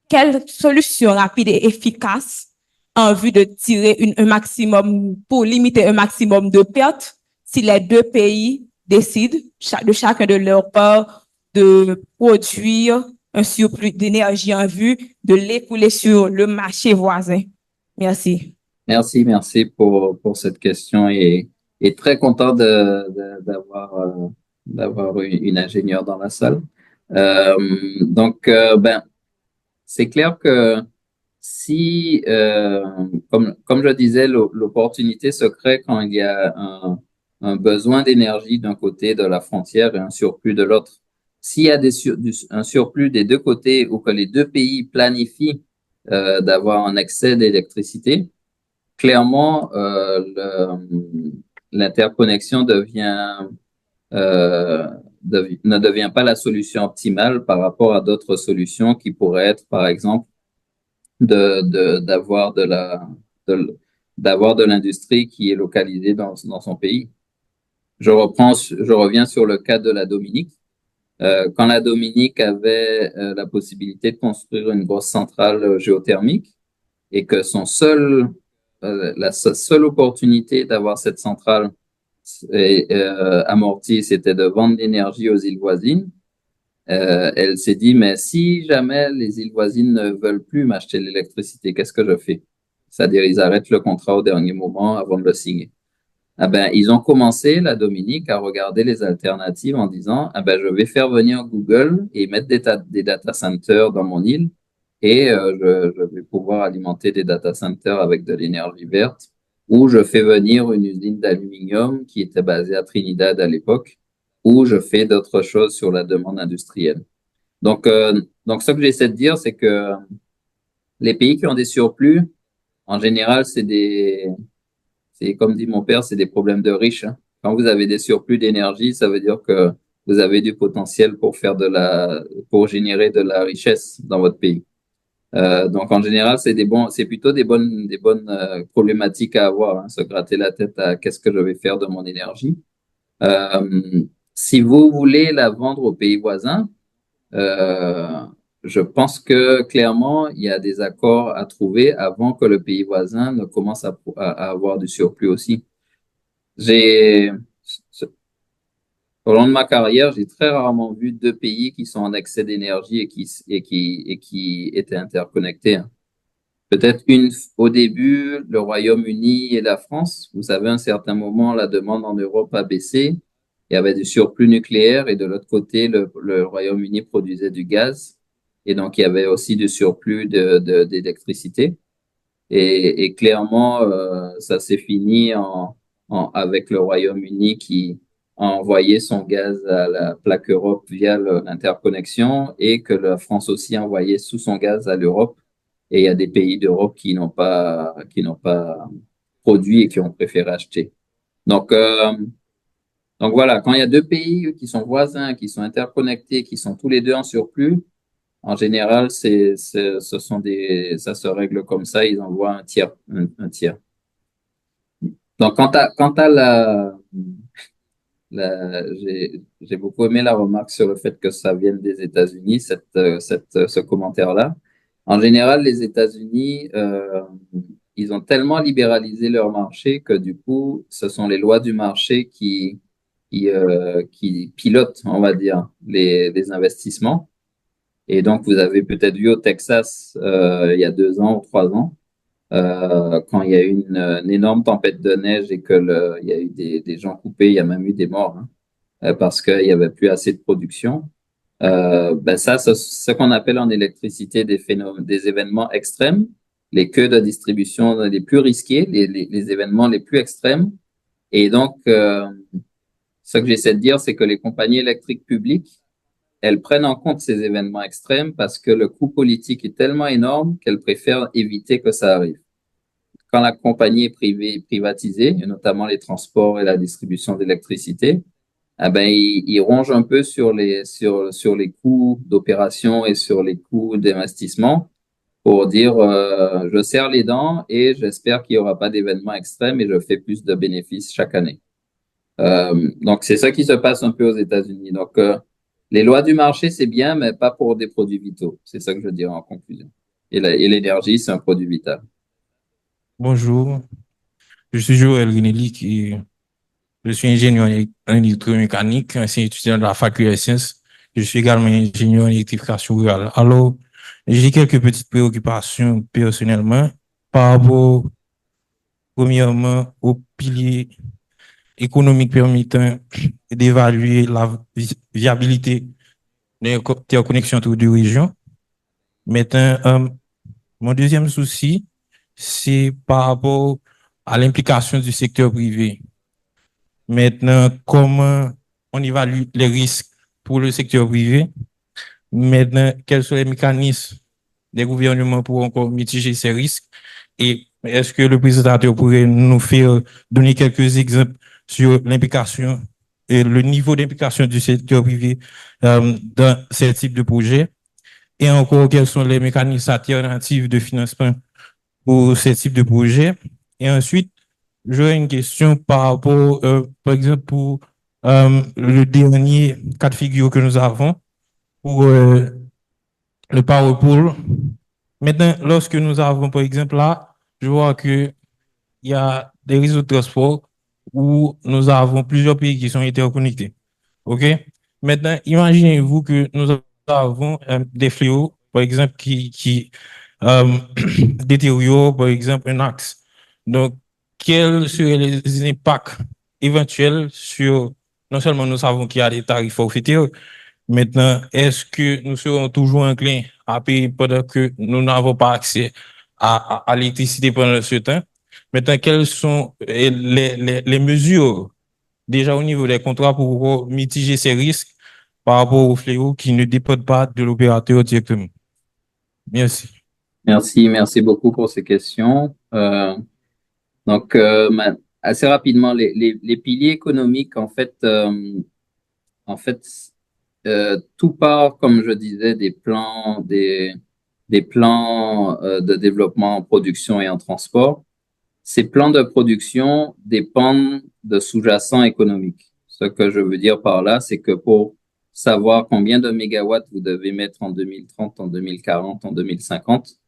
Quelle solution rapide et efficace en vue de tirer un maximum, pour limiter un maximum de pertes si les deux pays décident de chacun de leur part de produire un surplus d'énergie en vue de l'écouler sur le marché voisin. Merci. Merci pour cette question et très content d'avoir une ingénieure dans la salle. Ben, c'est clair que si, comme je disais, l'opportunité se crée quand il y a un besoin d'énergie d'un côté de la frontière et un surplus de l'autre. S'il y a un surplus des deux côtés ou que les deux pays planifient d'avoir un excès d'électricité, clairement, l'interconnexion euh, ne devient pas la solution optimale par rapport à d'autres solutions qui pourraient être, par exemple, d'avoir d'avoir de l'industrie qui est localisée dans son pays. Je reviens sur le cas de la Dominique. Quand la Dominique avait la possibilité de construire une grosse centrale géothermique et que la seule opportunité d'avoir cette centrale amortie, c'était de vendre l'énergie aux îles voisines. Elle s'est dit, mais si jamais les îles voisines ne veulent plus m'acheter l'électricité, qu'est-ce que je fais? C'est-à-dire, ils arrêtent le contrat au dernier moment avant de le signer. Ah ben, ils ont commencé, la Dominique, à regarder les alternatives en disant, ah ben, je vais faire venir Google et mettre des data centers dans mon île et je vais pouvoir alimenter des data centers avec de l'énergie verte ou je fais venir une usine d'aluminium qui était basée à Trinidad à l'époque ou je fais d'autres choses sur la demande industrielle. Donc ce que j'essaie de dire, c'est que les pays qui ont des surplus, en général, c'est comme dit mon père, c'est des problèmes de riches, hein. Quand vous avez des surplus d'énergie, ça veut dire que vous avez du potentiel pour générer de la richesse dans votre pays. Donc en général, c'est plutôt des bonnes problématiques à avoir, hein, se gratter la tête à qu'est-ce que je vais faire de mon énergie. Si vous voulez la vendre aux pays voisins, je pense que clairement, il y a des accords à trouver avant que le pays voisin ne commence à avoir du surplus aussi. Au long de ma carrière, j'ai très rarement vu deux pays qui sont en excès d'énergie et qui étaient interconnectés, hein. Peut-être au début, le Royaume-Uni et la France. Vous savez, à un certain moment, la demande en Europe a baissé. Il y avait du surplus nucléaire et de l'autre côté, le Royaume-Uni produisait du gaz. Et donc, il y avait aussi du surplus d'électricité. Et clairement, ça s'est fini avec le Royaume-Uni qui a envoyé son gaz à la plaque Europe via l'interconnexion et que la France aussi a envoyé sous son gaz à l'Europe. Et il y a des pays d'Europe qui n'ont pas produit et qui ont préféré acheter. Donc voilà, quand il y a deux pays qui sont voisins, qui sont interconnectés, qui sont tous les deux en surplus, en général, ça se règle comme ça, ils envoient un tiers. Donc, quant à j'ai beaucoup aimé la remarque sur le fait que ça vienne des États-Unis, ce commentaire-là. En général, les États-Unis, ils ont tellement libéralisé leur marché que du coup, ce sont les lois du marché qui pilotent, on va dire, les investissements. Et donc, vous avez peut-être vu au Texas, il y a 2 ans ou 3 ans, quand il y a eu une énorme tempête de neige et que il y a eu des gens coupés, il y a même eu des morts, hein, parce qu'il y avait plus assez de production. Ben ça, c'est ce qu'on appelle en électricité des événements extrêmes, les queues de distribution les plus risqués, les événements les plus extrêmes. Et donc, ce que j'essaie de dire, c'est que les compagnies électriques publiques, elles prennent en compte ces événements extrêmes parce que le coût politique est tellement énorme qu'elles préfèrent éviter que ça arrive. Quand la compagnie est privatisée, et notamment les transports et la distribution d'électricité, ah ben, il ronge un peu sur les coûts d'opération et sur les coûts d'investissement pour dire, je serre les dents et j'espère qu'il n'y aura pas d'événements extrêmes et je fais plus de bénéfices chaque année. Donc, c'est ça qui se passe un peu aux États-Unis. Donc, les lois du marché, c'est bien, mais pas pour des produits vitaux. C'est ça que je veux dire en conclusion. Et l'énergie, c'est un produit vital. Bonjour, je suis Joël Guinelli et je suis ingénieur en électromécanique, ancien étudiant de la faculté des sciences. Je suis également ingénieur en électrification rurale. Alors, j'ai quelques petites préoccupations personnellement par rapport, premièrement, au pilier économique permettant d'évaluer la viabilité des interconnexions entre deux régions. Maintenant, mon deuxième souci, c'est par rapport à l'implication du secteur privé. Maintenant, comment on évalue les risques pour le secteur privé? Maintenant, quels sont les mécanismes des gouvernements pour encore mitiger ces risques? Et est-ce que le présentateur pourrait nous faire donner quelques exemples sur l'implication et le niveau d'implication du secteur privé dans ces types de projets? Et encore, quels sont les mécanismes alternatifs de financement pour ces types de projets? Et ensuite, j'aurais une question par rapport, par exemple, pour le dernier cas de figure que nous avons pour le Power Pool. Maintenant, lorsque nous avons, par exemple, là, je vois qu'il y a des réseaux de transport où nous avons plusieurs pays qui sont interconnectés. OK? Maintenant, imaginez-vous que nous avons des fléaux, par exemple, qui détériorent, par exemple, un axe. Donc, quels seraient les impacts éventuels sur, non seulement nous savons qu'il y a des tarifs forfaitaires, maintenant, est-ce que nous serons toujours enclins à payer pendant que nous n'avons pas accès à l'électricité pendant ce temps? Maintenant, quelles sont les mesures déjà au niveau des contrats pour mitiger ces risques par rapport aux fléaux qui ne dépendent pas de l'opérateur directement? Merci. Merci beaucoup pour ces questions. Donc, assez rapidement, les piliers économiques, en fait, tout part, comme je disais, des plans de développement en production et en transport. Ces plans de production dépendent de sous-jacents économiques. Ce que je veux dire par là, c'est que pour savoir combien de mégawatts vous devez mettre en 2030, en 2040, en 2050,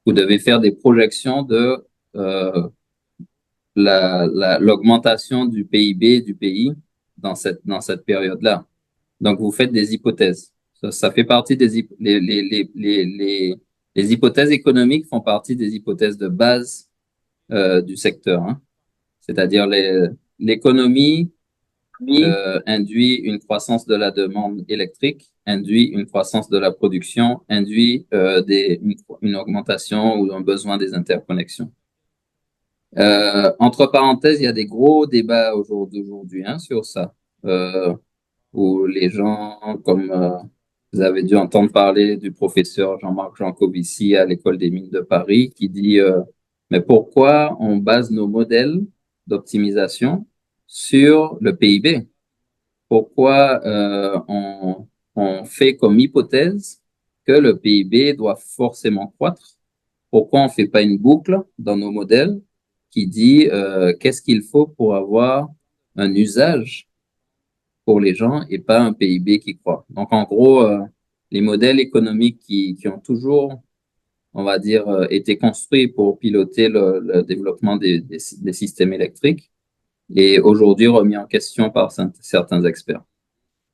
vous devez faire des projections de euh, l'augmentation du PIB du pays dans cette période-là. Donc, vous faites des hypothèses. Ça fait partie les hypothèses économiques font partie des hypothèses de base du secteur, hein. C'est-à-dire l'économie induit une croissance de la demande électrique, induit une croissance de la production, induit une augmentation ou un besoin des interconnexions. Entre parenthèses, il y a des gros débats aujourd'hui hein, sur ça, où les gens, comme vous avez dû entendre parler du professeur Jean-Marc Jancovici à l'École des mines de Paris, qui dit mais pourquoi on base nos modèles d'optimisation sur le PIB? Pourquoi on fait comme hypothèse que le PIB doit forcément croître? Pourquoi on fait pas une boucle dans nos modèles qui dit qu'est-ce qu'il faut pour avoir un usage pour les gens et pas un PIB qui croît. Donc en gros, les modèles économiques qui ont toujours on va dire, été construit pour piloter le développement des systèmes électriques et aujourd'hui remis en question par certains experts.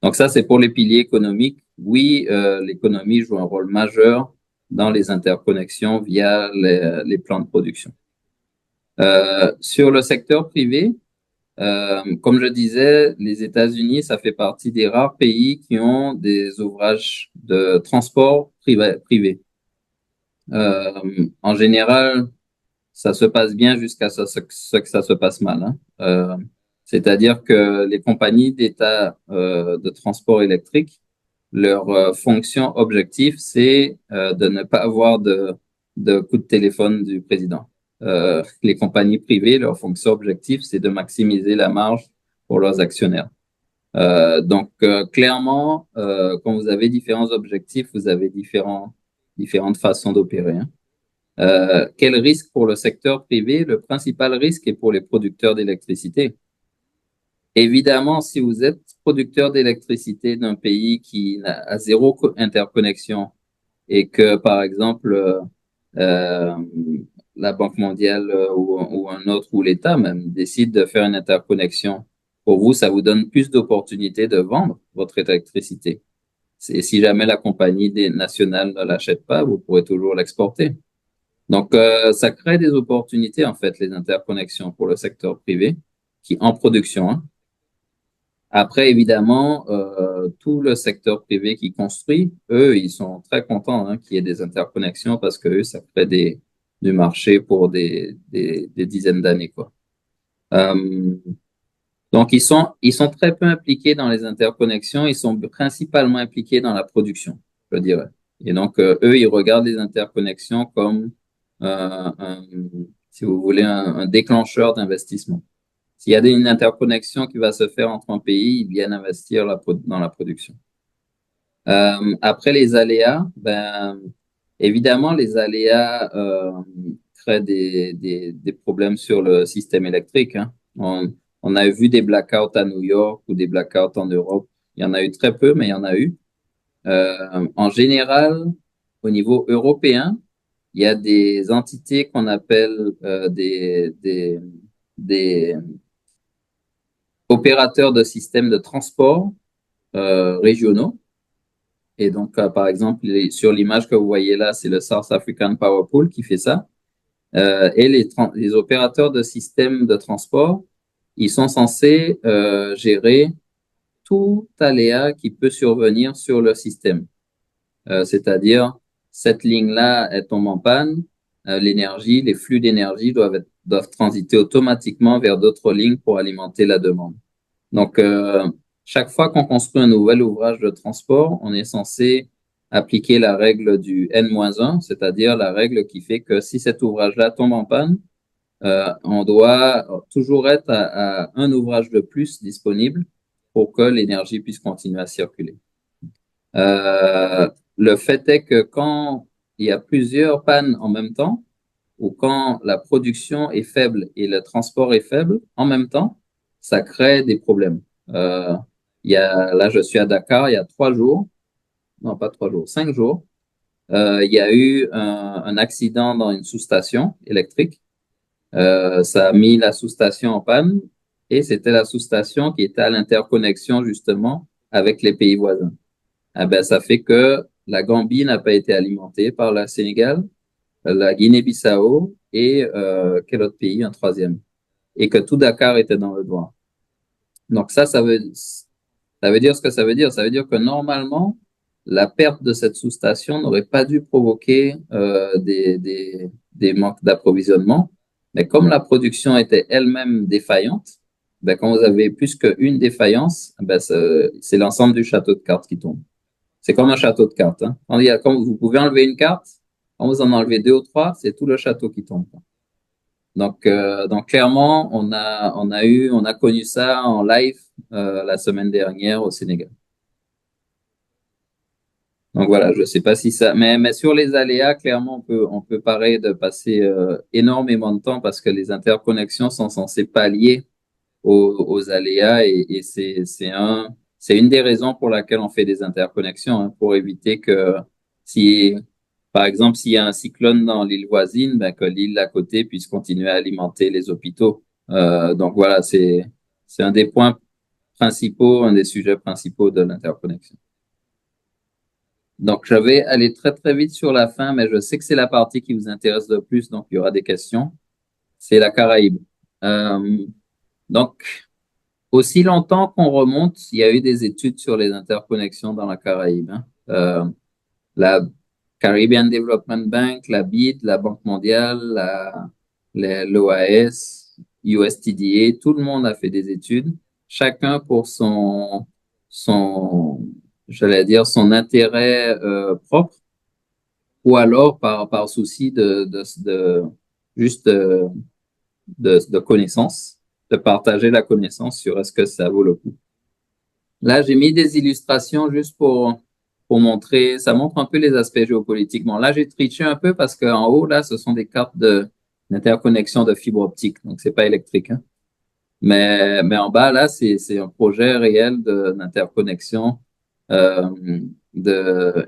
Donc ça, c'est pour les piliers économiques. Oui, l'économie joue un rôle majeur dans les interconnexions via les plans de production. Sur le secteur privé, comme je disais, les États-Unis, ça fait partie des rares pays qui ont des ouvrages de transport privé. En général, ça se passe bien jusqu'à ce que ça se passe mal, hein. C'est-à-dire que les compagnies d'État de transport électrique, leur fonction objectif, c'est de ne pas avoir de coup de téléphone du président. Les compagnies privées, leur fonction objectif, c'est de maximiser la marge pour leurs actionnaires. Donc, clairement, quand vous avez différents objectifs, vous avez différentes façons d'opérer, hein. Quel risque pour le secteur privé? Le principal risque est pour les producteurs d'électricité. Évidemment, si vous êtes producteur d'électricité d'un pays qui a zéro interconnexion et que, par exemple, la Banque mondiale ou un autre ou l'État même décide de faire une interconnexion, pour vous, ça vous donne plus d'opportunités de vendre votre électricité. Et si jamais la compagnie nationale ne l'achète pas, vous pourrez toujours l'exporter. Donc, ça crée des opportunités, en fait, les interconnexions pour le secteur privé, qui en production, hein. Après, évidemment, tout le secteur privé qui construit, eux, ils sont très contents, hein, qu'il y ait des interconnexions parce que eux, ça crée du marché pour des dizaines d'années, quoi. Donc, ils sont très peu impliqués dans les interconnexions, ils sont principalement impliqués dans la production, je dirais. Et donc, eux, ils regardent les interconnexions comme si vous voulez, un déclencheur d'investissement. S'il y a une interconnexion qui va se faire entre un pays, ils viennent investir dans la production. Après les aléas, ben évidemment, les aléas créent des problèmes sur le système électrique, hein. On a vu des blackouts à New York ou des blackouts en Europe. Il y en a eu très peu, mais il y en a eu. En général, au niveau européen, il y a des entités qu'on appelle des opérateurs de systèmes de transport régionaux. Et donc, par exemple, sur l'image que vous voyez là, c'est le South African Power Pool qui fait ça. Et les opérateurs de systèmes de transport, ils sont censés gérer tout aléa qui peut survenir sur le système. C'est-à-dire, cette ligne-là, elle tombe en panne, l'énergie, les flux d'énergie doivent transiter automatiquement vers d'autres lignes pour alimenter la demande. Donc, chaque fois qu'on construit un nouvel ouvrage de transport, on est censé appliquer la règle du N-1, c'est-à-dire la règle qui fait que si cet ouvrage-là tombe en panne, on doit toujours être à un ouvrage de plus disponible pour que l'énergie puisse continuer à circuler. Le fait est que quand il y a plusieurs pannes en même temps, ou quand la production est faible et le transport est faible en même temps, ça crée des problèmes. Là, je suis à Dakar, il y a 3 jours, non pas 3 jours, 5 jours, il y a eu un accident dans une sous-station électrique. Ça a mis la sous-station en panne et c'était la sous-station qui était à l'interconnexion justement avec les pays voisins. Eh ben, ça fait que la Gambie n'a pas été alimentée par la Sénégal, la Guinée-Bissau et quel autre pays, un troisième, et que tout Dakar était dans le droit. Donc ça veut dire ce que ça veut dire. Ça veut dire que normalement, la perte de cette sous-station n'aurait pas dû provoquer des manques d'approvisionnement. Mais comme la production était elle-même défaillante, ben, quand vous avez plus qu'une défaillance, ben, c'est l'ensemble du château de cartes qui tombe. C'est comme un château de cartes, hein. Quand vous pouvez enlever une carte, quand vous en enlevez 2 ou 3, c'est tout le château qui tombe. Donc clairement, on a connu ça en live la semaine dernière au Sénégal. Donc voilà, je sais pas si ça, mais sur les aléas, clairement, on peut parer de passer énormément de temps parce que les interconnexions sont censées pallier aux aléas et c'est une des raisons pour laquelle on fait des interconnexions, hein, pour éviter que si par exemple, s'il y a un cyclone dans l'île voisine, ben, que l'île à côté puisse continuer à alimenter les hôpitaux. Donc voilà, c'est un des points principaux, un des sujets principaux de l'interconnexion. Donc, je vais aller très, très vite sur la fin, mais je sais que c'est la partie qui vous intéresse le plus, donc il y aura des questions. C'est la Caraïbe. Donc, aussi longtemps qu'on remonte, il y a eu des études sur les interconnexions dans la Caraïbe, hein. La Caribbean Development Bank, la BID, la Banque mondiale, l'OAS, USTDA, tout le monde a fait des études, chacun pour j'allais dire, son intérêt propre, ou alors par souci juste de connaissance, de partager la connaissance sur est-ce que ça vaut le coup. Là, j'ai mis des illustrations juste pour montrer, ça montre un peu les aspects géopolitiques. Bon, là, j'ai triché un peu parce qu'en haut, là, ce sont des cartes d'interconnexion de fibre optique, donc c'est pas électrique, hein. Mais en bas, là, c'est un projet réel d'interconnexion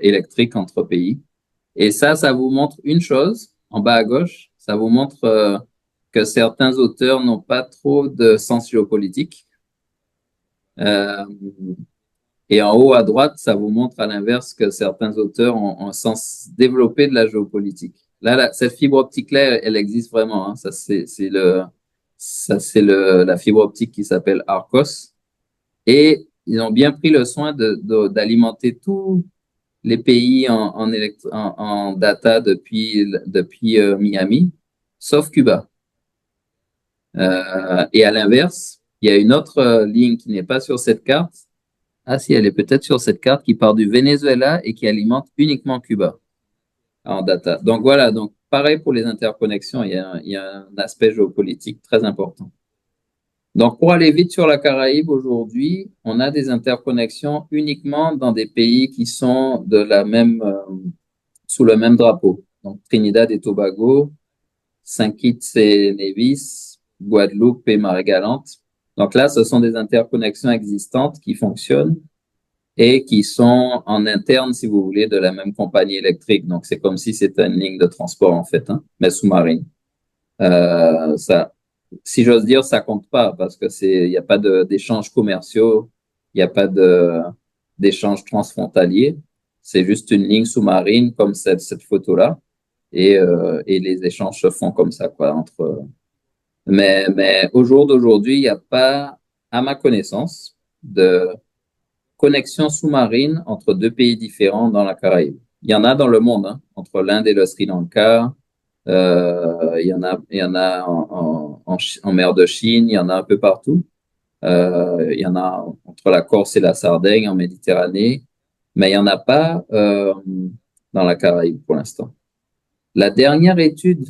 électrique entre pays. Et ça vous montre une chose, en bas à gauche, ça vous montre que certains auteurs n'ont pas trop de sens géopolitique. Et en haut à droite, ça vous montre à l'inverse que certains auteurs ont un sens développé de la géopolitique. Là, cette fibre optique-là, elle existe vraiment, hein. C'est la fibre optique qui s'appelle Arcos. Et ils ont bien pris le soin d'alimenter tous les pays en data depuis Miami, sauf Cuba. Et à l'inverse, il y a une autre ligne qui n'est pas sur cette carte. Ah si, elle est peut-être sur cette carte qui part du Venezuela et qui alimente uniquement Cuba en data. Donc voilà, donc pareil pour les interconnexions, il y a un aspect géopolitique très important. Donc pour aller vite sur la Caraïbe aujourd'hui, on a des interconnexions uniquement dans des pays qui sont sous le même drapeau. Donc Trinidad et Tobago, Saint Kitts et Nevis, Guadeloupe et Marie-Galante. Donc là, ce sont des interconnexions existantes qui fonctionnent et qui sont en interne, si vous voulez, de la même compagnie électrique. Donc c'est comme si c'était une ligne de transport en fait, hein, mais sous-marine. Si j'ose dire, ça compte pas parce que il n'y a pas d'échanges commerciaux, il n'y a pas d'échanges transfrontaliers. C'est juste une ligne sous-marine comme cette photo-là et les échanges se font comme ça, quoi, mais au jour d'aujourd'hui, il n'y a pas, à ma connaissance, de connexion sous-marine entre deux pays différents dans la Caraïbe. Il y en a dans le monde, hein, entre l'Inde et le Sri Lanka. Il y en a en mer de Chine, il y en a un peu partout. Il y en a entre la Corse et la Sardaigne en Méditerranée, mais il n'y en a pas dans la Caraïbe pour l'instant. La dernière étude,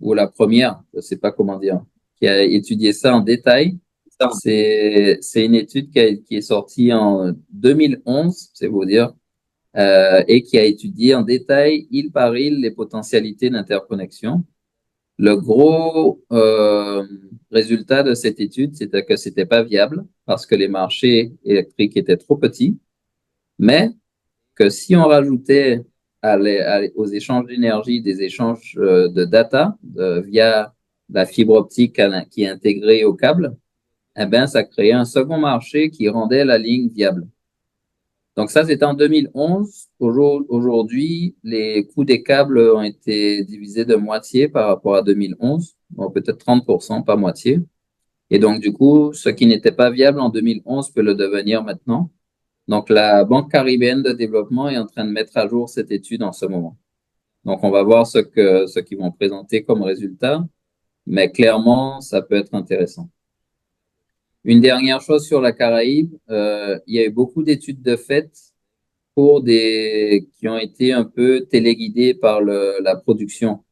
ou la première, je ne sais pas comment dire, qui a étudié ça en détail, c'est une étude qui est sortie en 2011, c'est vous dire, et qui a étudié en détail, île par île, les potentialités d'interconnexion. Le gros résultat de cette étude, c'était que c'était pas viable parce que les marchés électriques étaient trop petits, mais que si on rajoutait aux échanges d'énergie des échanges de data via la fibre optique qui est intégrée au câble, eh ben ça créait un second marché qui rendait la ligne viable. Donc ça, c'était en 2011. Aujourd'hui, les coûts des câbles ont été divisés de moitié par rapport à 2011. Bon, peut-être 30%, pas moitié. Et donc, du coup, ce qui n'était pas viable en 2011 peut le devenir maintenant. Donc, la Banque caribéenne de développement est en train de mettre à jour cette étude en ce moment. Donc, on va voir ce qu'ils vont présenter comme résultat. Mais clairement, ça peut être intéressant. Une dernière chose sur la Caraïbe, il y a eu beaucoup d'études de fait qui ont été un peu téléguidés par la production.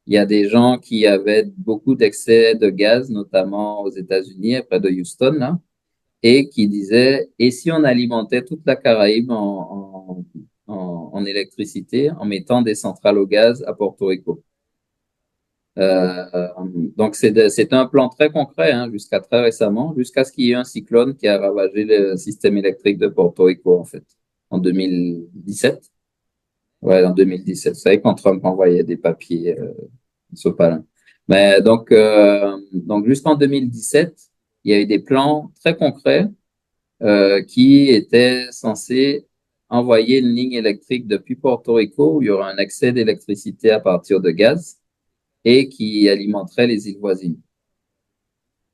Il y a des gens qui avaient beaucoup d'excès de gaz, notamment aux États-Unis, près de Houston, là, et qui disaient, et si on alimentait toute la Caraïbe en électricité en mettant des centrales au gaz à Porto Rico? Donc c'est un plan très concret, hein, jusqu'à très récemment, jusqu'à ce qu'il y ait un cyclone qui a ravagé le système électrique de Porto Rico, en fait, en 2017. Ouais, en 2017. Vous savez, quand Trump envoyait des papiers sopalin. Mais donc jusqu'en 2017, il y a eu des plans très concrets qui étaient censés envoyer une ligne électrique depuis Porto Rico où il y aura un accès d'électricité à partir de gaz et qui alimenterait les îles voisines.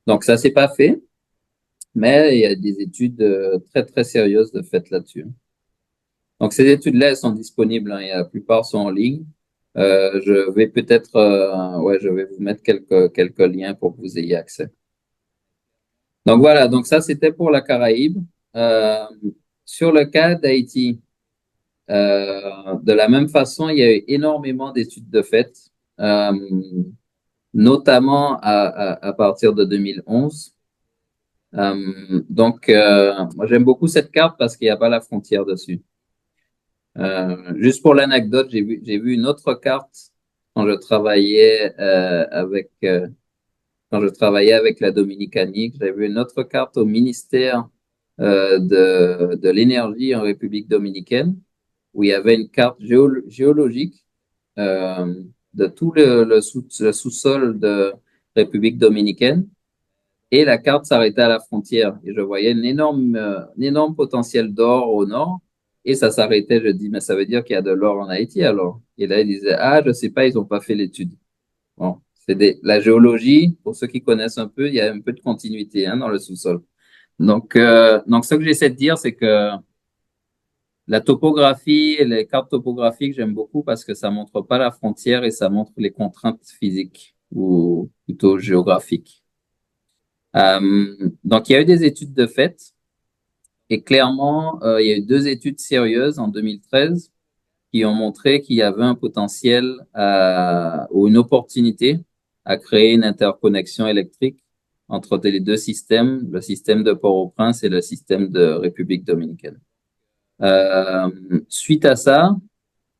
Donc ça s'est pas fait, mais il y a des études très très sérieuses de fait là-dessus. Donc ces études-là, elles sont disponibles, hein, et la plupart sont en ligne. Je vais peut-être, ouais, je vais vous mettre quelques liens pour que vous ayez accès. Donc voilà, donc ça c'était pour la Caraïbe. Euh, sur le cas d'Haïti, de la même façon, il y a eu énormément d'études de fait, euh, notamment à partir de 2011. Moi j'aime beaucoup cette carte parce qu'il n'y a pas la frontière dessus. Juste pour l'anecdote, j'ai vu une autre carte quand je travaillais quand je travaillais avec la Dominicanique. J'avais vu une autre carte au ministère de l'énergie en République dominicaine où il y avait une carte géologique euh, de tout le sous-sol de République dominicaine et la carte s'arrêtait à la frontière et je voyais un énorme potentiel d'or au nord et ça s'arrêtait. Je dis, mais ça veut dire qu'il y a de l'or en Haïti alors? Et là, ils disaient, ah, je sais pas, ils ont pas fait l'étude. Bon, la géologie, pour ceux qui connaissent un peu, il y a un peu de continuité hein, dans le sous-sol. Donc, ce que j'essaie de dire, c'est que la topographie, les cartes topographiques, j'aime beaucoup parce que ça montre pas la frontière et ça montre les contraintes physiques ou plutôt géographiques. Donc, il y a eu des études de fait et clairement, il y a eu deux études sérieuses en 2013 qui ont montré qu'il y avait un potentiel ou une opportunité à créer une interconnexion électrique entre les deux systèmes, le système de Port-au-Prince et le système de République dominicaine. Suite à ça,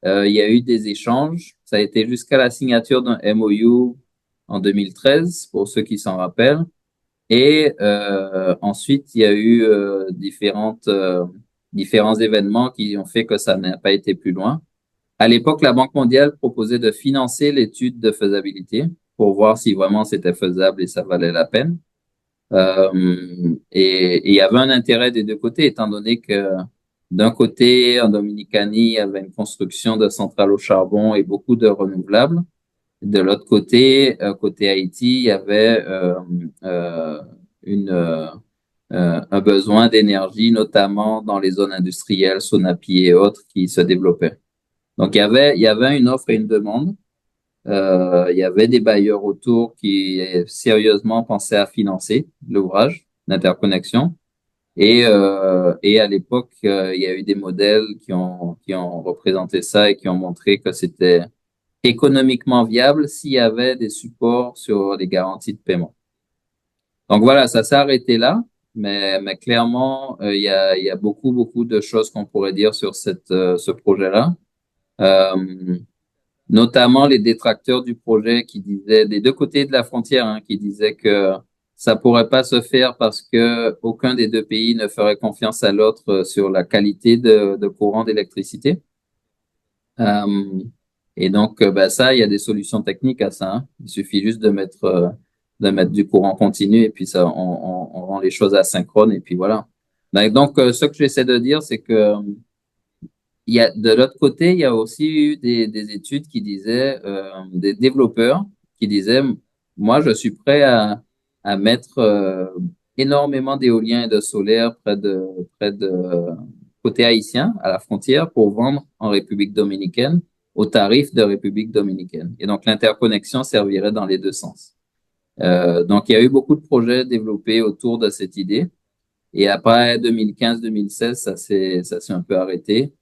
il y a eu des échanges. Ça a été jusqu'à la signature d'un MOU en 2013, pour ceux qui s'en rappellent. Et ensuite, il y a eu différents événements qui ont fait que ça n'a pas été plus loin. À l'époque, la Banque mondiale proposait de financer l'étude de faisabilité pour voir si vraiment c'était faisable et ça valait la peine. Et il y avait un intérêt des deux côtés, étant donné que d'un côté, en Dominicanie, il y avait une construction de centrales au charbon et beaucoup de renouvelables. De l'autre côté, côté Haïti, il y avait euh, une, euh, un besoin d'énergie, notamment dans les zones industrielles, Sonapi et autres, qui se développaient. Donc, il y avait une offre et une demande. Il y avait des bailleurs autour qui sérieusement pensaient à financer l'ouvrage d'interconnexion. Et à l'époque, il y a eu des modèles qui ont représenté ça et qui ont montré que c'était économiquement viable s'il y avait des supports sur les garanties de paiement. Donc voilà, ça s'est arrêté là, mais clairement, il y a beaucoup de choses qu'on pourrait dire sur ce projet-là. Euh, Notamment les détracteurs du projet qui disaient, des deux côtés de la frontière, hein, qui disaient que ça pourrait pas se faire parce que aucun des deux pays ne ferait confiance à l'autre sur la qualité de courant d'électricité. Euh, et donc, ben ça, il y a des solutions techniques à ça. Hein. Il suffit juste de mettre du courant continu et puis ça, on rend les choses asynchrones et puis voilà. Donc, ce que j'essaie de dire, c'est que il y a, de l'autre côté, il y a aussi eu des études qui disaient, des développeurs qui disaient, moi, je suis prêt à mettre énormément d'éolien et de solaire près de côté haïtien, à la frontière, pour vendre en République dominicaine au tarif de République dominicaine. Et donc, l'interconnexion servirait dans les deux sens. Donc, il y a eu beaucoup de projets développés autour de cette idée. Et après 2015-2016, ça s'est un peu arrêté.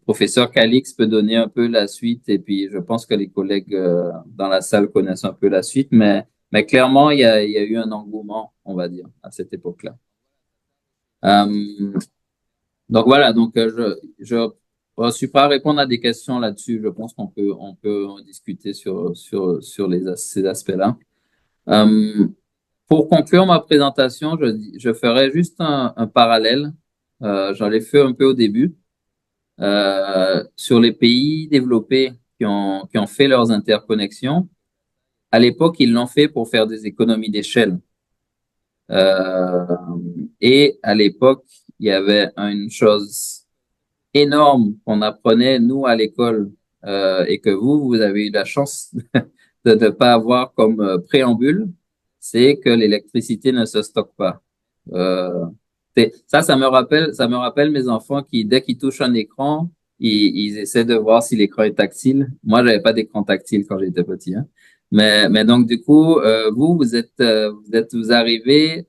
Professeur Calix peut donner un peu la suite et puis je pense que les collègues dans la salle connaissent un peu la suite, mais clairement, il y a eu un engouement, on va dire, à cette époque-là. Donc voilà, donc je suis prêt à répondre à des questions là-dessus. Je pense on peut en discuter sur ces aspects-là. Pour conclure ma présentation, je ferai juste un parallèle. J'en ai fait un peu au début. sur les pays développés qui ont fait leurs interconnexions, à l'époque, ils l'ont fait pour faire des économies d'échelle. Euh, et à l'époque, il y avait une chose énorme qu'on apprenait, nous, à l'école, et que vous avez eu la chance de ne pas avoir comme préambule, c'est que l'électricité ne se stocke pas. Euh, ça me rappelle mes enfants qui, dès qu'ils touchent un écran, ils essaient de voir si l'écran est tactile. Moi, j'avais pas d'écran tactile quand j'étais petit, hein. Mais donc du coup, vous arrivez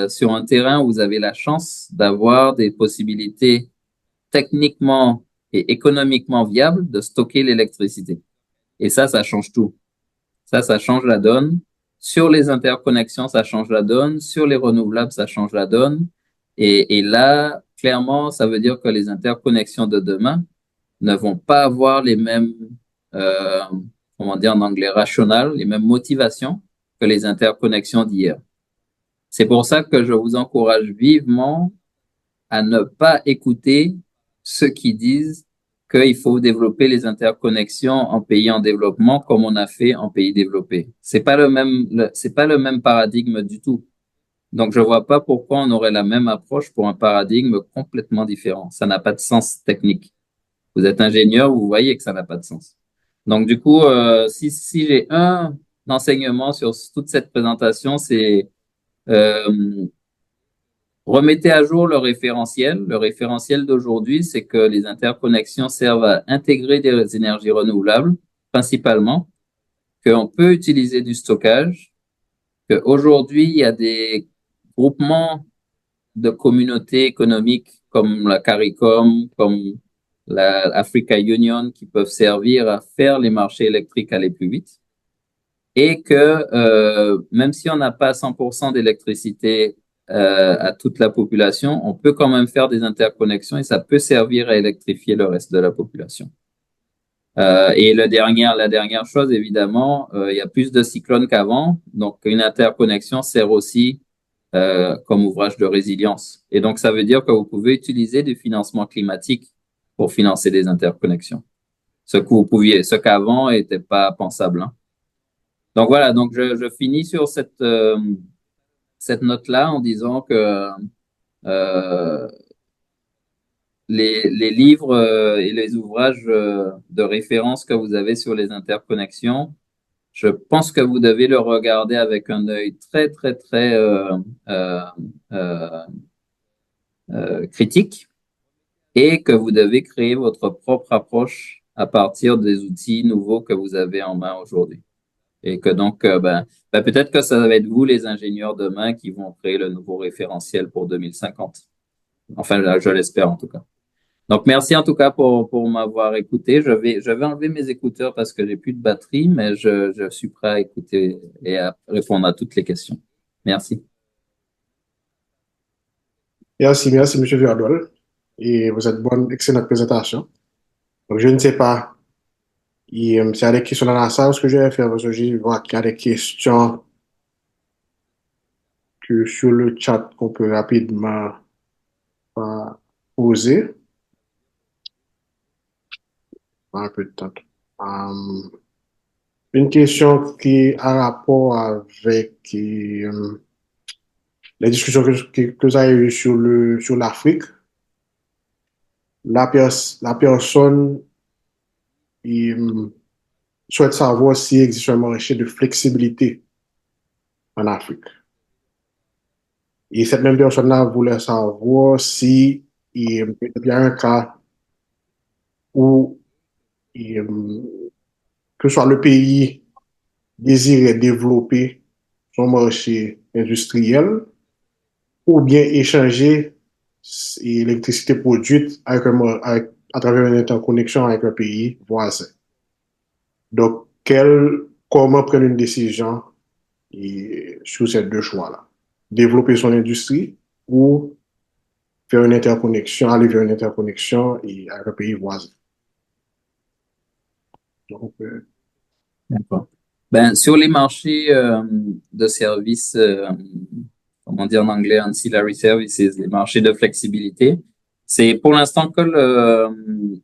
sur un terrain où vous avez la chance d'avoir des possibilités techniquement et économiquement viables de stocker l'électricité. Et ça change tout. Ça change la donne. Sur les interconnexions, ça change la donne. Sur les renouvelables, ça change la donne. Et là, clairement, ça veut dire que les interconnexions de demain ne vont pas avoir les mêmes, euh, comment dire en anglais, rationales, les mêmes motivations que les interconnexions d'hier. C'est pour ça que je vous encourage vivement à ne pas écouter ceux qui disent qu'il faut développer les interconnexions en pays en développement comme on a fait en pays développés. C'est pas le même paradigme du tout. Donc, je vois pas pourquoi on aurait la même approche pour un paradigme complètement différent. Ça n'a pas de sens technique. Vous êtes ingénieur, vous voyez que ça n'a pas de sens. Donc, du coup, si j'ai un enseignement sur toute cette présentation, c'est remettez à jour le référentiel. Le référentiel d'aujourd'hui, c'est que les interconnexions servent à intégrer des énergies renouvelables, principalement, qu'on peut utiliser du stockage, qu'aujourd'hui, il y a des groupements de communautés économiques comme la CARICOM, comme la Africa Union, qui peuvent servir à faire les marchés électriques aller plus vite. Et que même si on n'a pas 100% d'électricité à toute la population, on peut quand même faire des interconnexions et ça peut servir à électrifier le reste de la population. Et la dernière chose, évidemment, il y a plus de cyclones qu'avant, donc une interconnexion sert aussi comme ouvrage de résilience. Et donc, ça veut dire que vous pouvez utiliser du financement climatique pour financer des interconnexions. Ce qu'avant n'était pas pensable, hein. Donc voilà, donc je finis sur cette note-là en disant que euh, les livres et les ouvrages de référence que vous avez sur les interconnexions, je pense que vous devez le regarder avec un œil très, très, très euh, euh, critique et que vous devez créer votre propre approche à partir des outils nouveaux que vous avez en main aujourd'hui. Et que donc, peut-être que ça va être vous, les ingénieurs demain, qui vont créer le nouveau référentiel pour 2050. Enfin, je l'espère en tout cas. Donc, merci en tout cas pour m'avoir écouté. Je vais enlever mes écouteurs parce que j'ai plus de batterie, mais je suis prêt à écouter et à répondre à toutes les questions. Merci. Merci, M. Viardol. Et vous êtes bonne, excellente présentation. Donc, je ne sais pas s'il y a des questions dans la salle, ce que je vais faire, parce que je vois qu'il y a des questions que sur le chat qu'on peut rapidement poser. Un peu de temps. Une question qui a rapport avec les discussions que vous avez eues sur l'Afrique. La personne souhaite savoir s'il existe un marché de flexibilité en Afrique. Et cette même personne-là voulait savoir si il y a un cas où que soit le pays désirait développer son marché industriel ou bien échanger l'électricité produite à travers une interconnexion avec un pays voisin. Donc, comment prendre une décision sur ces deux choix-là? Développer son industrie ou faire une interconnexion, aller vers une interconnexion avec un pays voisin. Donc, D'accord. Sur les marchés de services, comment dire en anglais, ancillary services, les marchés de flexibilité, C'est pour l'instant que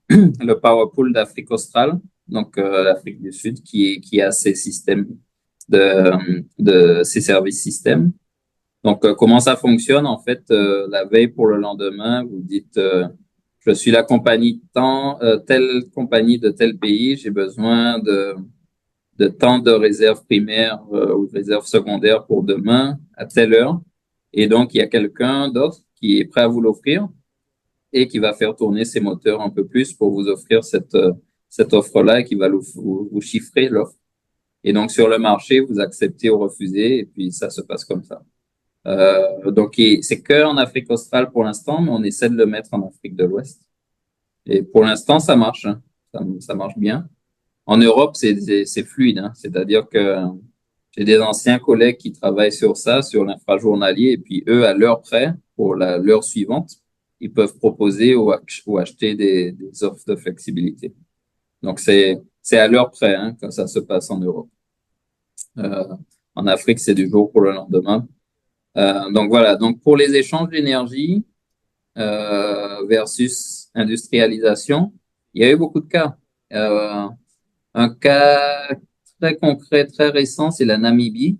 le Power Pool d'Afrique australe, donc l'Afrique du Sud, qui a ses systèmes de ses services systèmes. Donc, comment ça fonctionne? En fait, la veille pour le lendemain, vous dites, je suis la compagnie tant, telle compagnie de tel pays, j'ai besoin de tant de réserves primaires ou de réserves secondaires pour demain à telle heure. Et donc, il y a quelqu'un d'autre qui est prêt à vous l'offrir et qui va faire tourner ses moteurs un peu plus pour vous offrir cette offre-là et qui va vous chiffrer l'offre. Et donc, sur le marché, vous acceptez ou refusez et puis ça se passe comme ça. Donc, c'est que en Afrique australe pour l'instant, mais on essaie de le mettre en Afrique de l'Ouest. Et pour l'instant, ça marche, hein. Ça marche bien. En Europe, c'est fluide, hein. C'est-à-dire que j'ai des anciens collègues qui travaillent sur ça, sur l'infrajournalier, et puis eux, à l'heure près, pour l'heure suivante, ils peuvent proposer ou acheter des offres de flexibilité. Donc, c'est à l'heure près, hein, que ça se passe en Europe. En Afrique, c'est du jour pour le lendemain. Donc voilà. Donc pour les échanges d'énergie versus industrialisation, il y a eu beaucoup de cas. Un cas très concret, très récent, c'est la Namibie.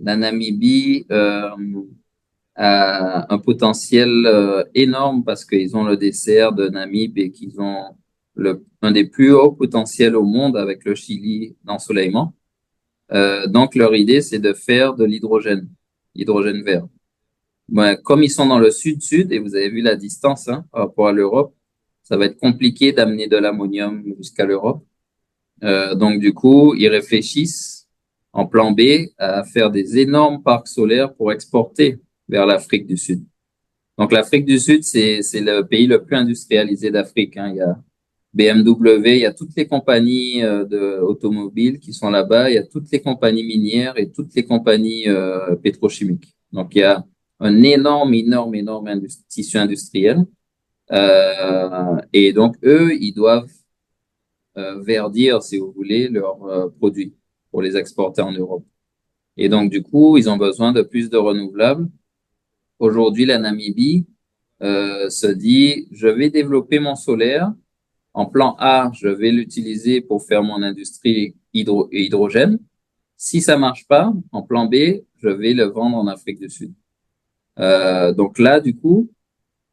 La Namibie a un potentiel énorme parce qu'ils ont le dessert de Namib et qu'ils ont un des plus hauts potentiels au monde avec le Chili d'ensoleillement. Donc leur idée, c'est de faire de l'hydrogène vert. Ouais, comme ils sont dans le sud-sud, et vous avez vu la distance hein, par rapport à l'Europe, ça va être compliqué d'amener de l'ammonium jusqu'à l'Europe. Donc du coup, ils réfléchissent en plan B à faire des énormes parcs solaires pour exporter vers l'Afrique du Sud. Donc l'Afrique du Sud, c'est le pays le plus industrialisé d'Afrique, hein. Il y a BMW, il y a toutes les compagnies automobiles qui sont là-bas, il y a toutes les compagnies minières et toutes les compagnies pétrochimiques. Donc il y a un énorme tissu industriel. Et donc, eux, ils doivent verdir, si vous voulez, leurs produits pour les exporter en Europe. Et donc, du coup, ils ont besoin de plus de renouvelables. Aujourd'hui, la Namibie se dit, je vais développer mon solaire. En plan A, je vais l'utiliser pour faire mon industrie hydrogène. Si ça marche pas, en plan B, je vais le vendre en Afrique du Sud. Donc là, du coup,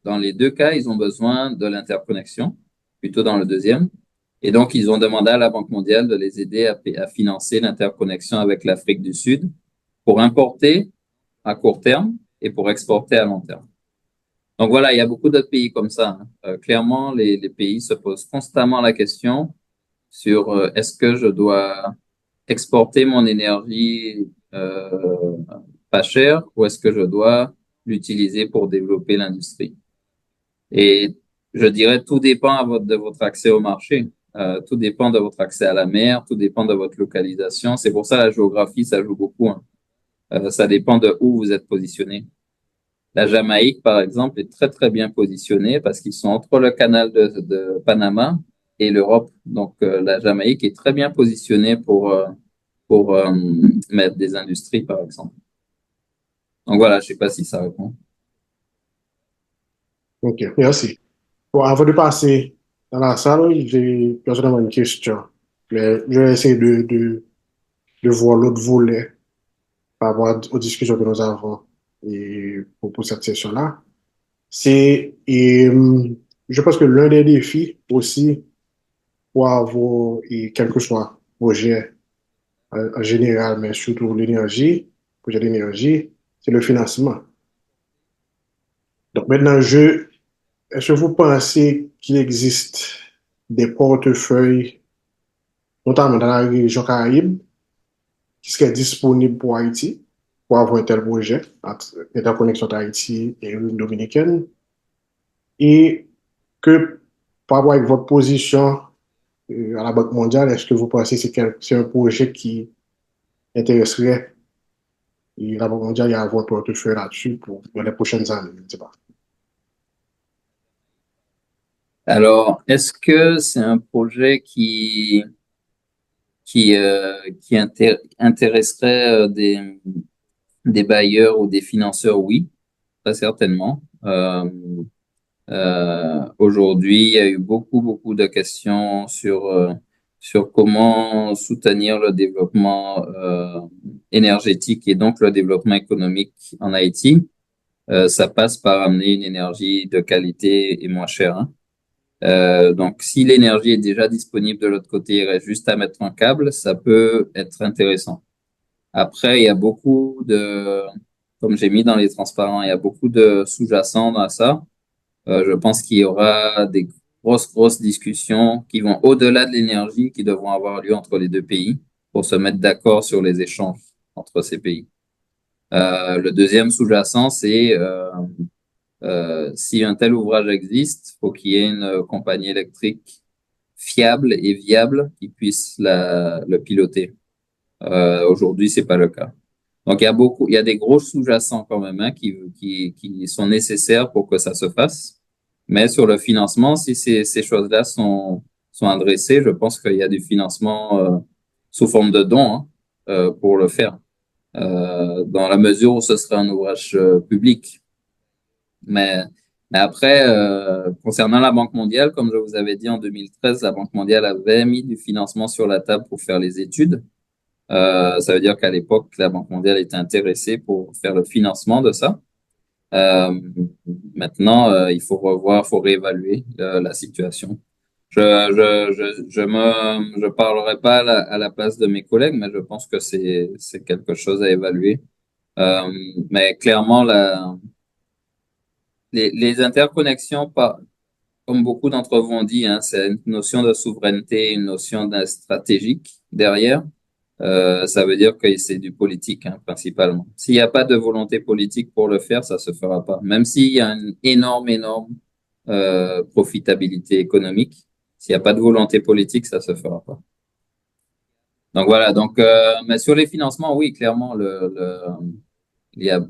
dans les deux cas, ils ont besoin de l'interconnexion, plutôt dans le deuxième. Et donc, ils ont demandé à la Banque mondiale de les aider à financer l'interconnexion avec l'Afrique du Sud pour importer à court terme et pour exporter à long terme. Donc voilà, il y a beaucoup d'autres pays comme ça, hein. Clairement, les pays se posent constamment la question sur est-ce que je dois exporter mon énergie pas chère ou est-ce que je dois l'utiliser pour développer l'industrie. Et je dirais tout dépend de votre accès au marché. Tout dépend de votre accès à la mer, tout dépend de votre localisation. C'est pour ça la géographie, ça joue beaucoup, hein. Ça dépend de où vous êtes positionné. La Jamaïque, par exemple, est très, très bien positionnée parce qu'ils sont entre le canal de Panama et l'Europe. Donc, la Jamaïque est très bien positionnée pour mettre des industries, par exemple. Donc voilà, je sais pas si ça répond. Ok, merci. Bon, avant de passer dans la salle, j'ai personnellement une question. Mais je vais essayer de voir l'autre volet par rapport aux discussions que nous avons et pour cette session-là. Je pense que l'un des défis aussi pour avoir, et quel que soit projet en général, mais surtout l'énergie, projet d'énergie, c'est le financement. Donc maintenant, est-ce que vous pensez qu'il existe des portefeuilles, notamment dans la région Caraïbe, qui seraient disponibles pour Haïti, pour avoir un tel projet, interconnexion entre Haïti et l'Union dominicaine, et que par rapport avec votre position à la Banque mondiale, est-ce que vous pensez que c'est un projet qui intéresserait la Banque mondiale à avoir un portefeuille là-dessus pour les prochaines années? Je ne sais pas. Alors, est-ce que c'est un projet qui intéresserait des bailleurs ou des financeurs? Oui, très certainement. Aujourd'hui, il y a eu beaucoup de questions sur comment soutenir le développement énergétique et donc le développement économique en Haïti. Ça passe par amener une énergie de qualité et moins chère, hein. Donc, si l'énergie est déjà disponible de l'autre côté, il reste juste à mettre un câble, ça peut être intéressant. Après, il y a comme j'ai mis dans les transparents, il y a beaucoup de sous-jacents dans ça. Je pense qu'il y aura des grosses discussions qui vont au-delà de l'énergie, qui devront avoir lieu entre les deux pays pour se mettre d'accord sur les échanges entre ces pays. Le deuxième sous-jacent, c'est si un tel ouvrage existe, faut qu'il y ait une compagnie électrique fiable et viable qui puisse le piloter. Aujourd'hui, c'est pas le cas. Donc, il y a des gros sous-jacents quand même, hein, qui sont nécessaires pour que ça se fasse. Mais sur le financement, si ces choses-là sont adressées, je pense qu'il y a du financement sous forme de dons, hein, pour le faire, dans la mesure où ce serait un ouvrage public. Mais, mais après, concernant la Banque mondiale, comme je vous avais dit en 2013, la Banque mondiale avait mis du financement sur la table pour faire les études. Ça veut dire qu'à l'époque, la Banque mondiale était intéressée pour faire le financement de ça. Euh, Maintenant, il faut réévaluer la situation. Je parlerai pas à la place de mes collègues, mais je pense que c'est quelque chose à évaluer. Mais clairement, les interconnexions, comme beaucoup d'entre vous ont dit, hein, c'est une notion de souveraineté, une notion de stratégique derrière. Ça veut dire que c'est du politique, hein, principalement. S'il n'y a pas de volonté politique pour le faire, ça se fera pas. Même s'il y a une énorme profitabilité économique, s'il n'y a pas de volonté politique, ça se fera pas. Donc voilà. Donc, mais sur les financements, oui, clairement, il y a,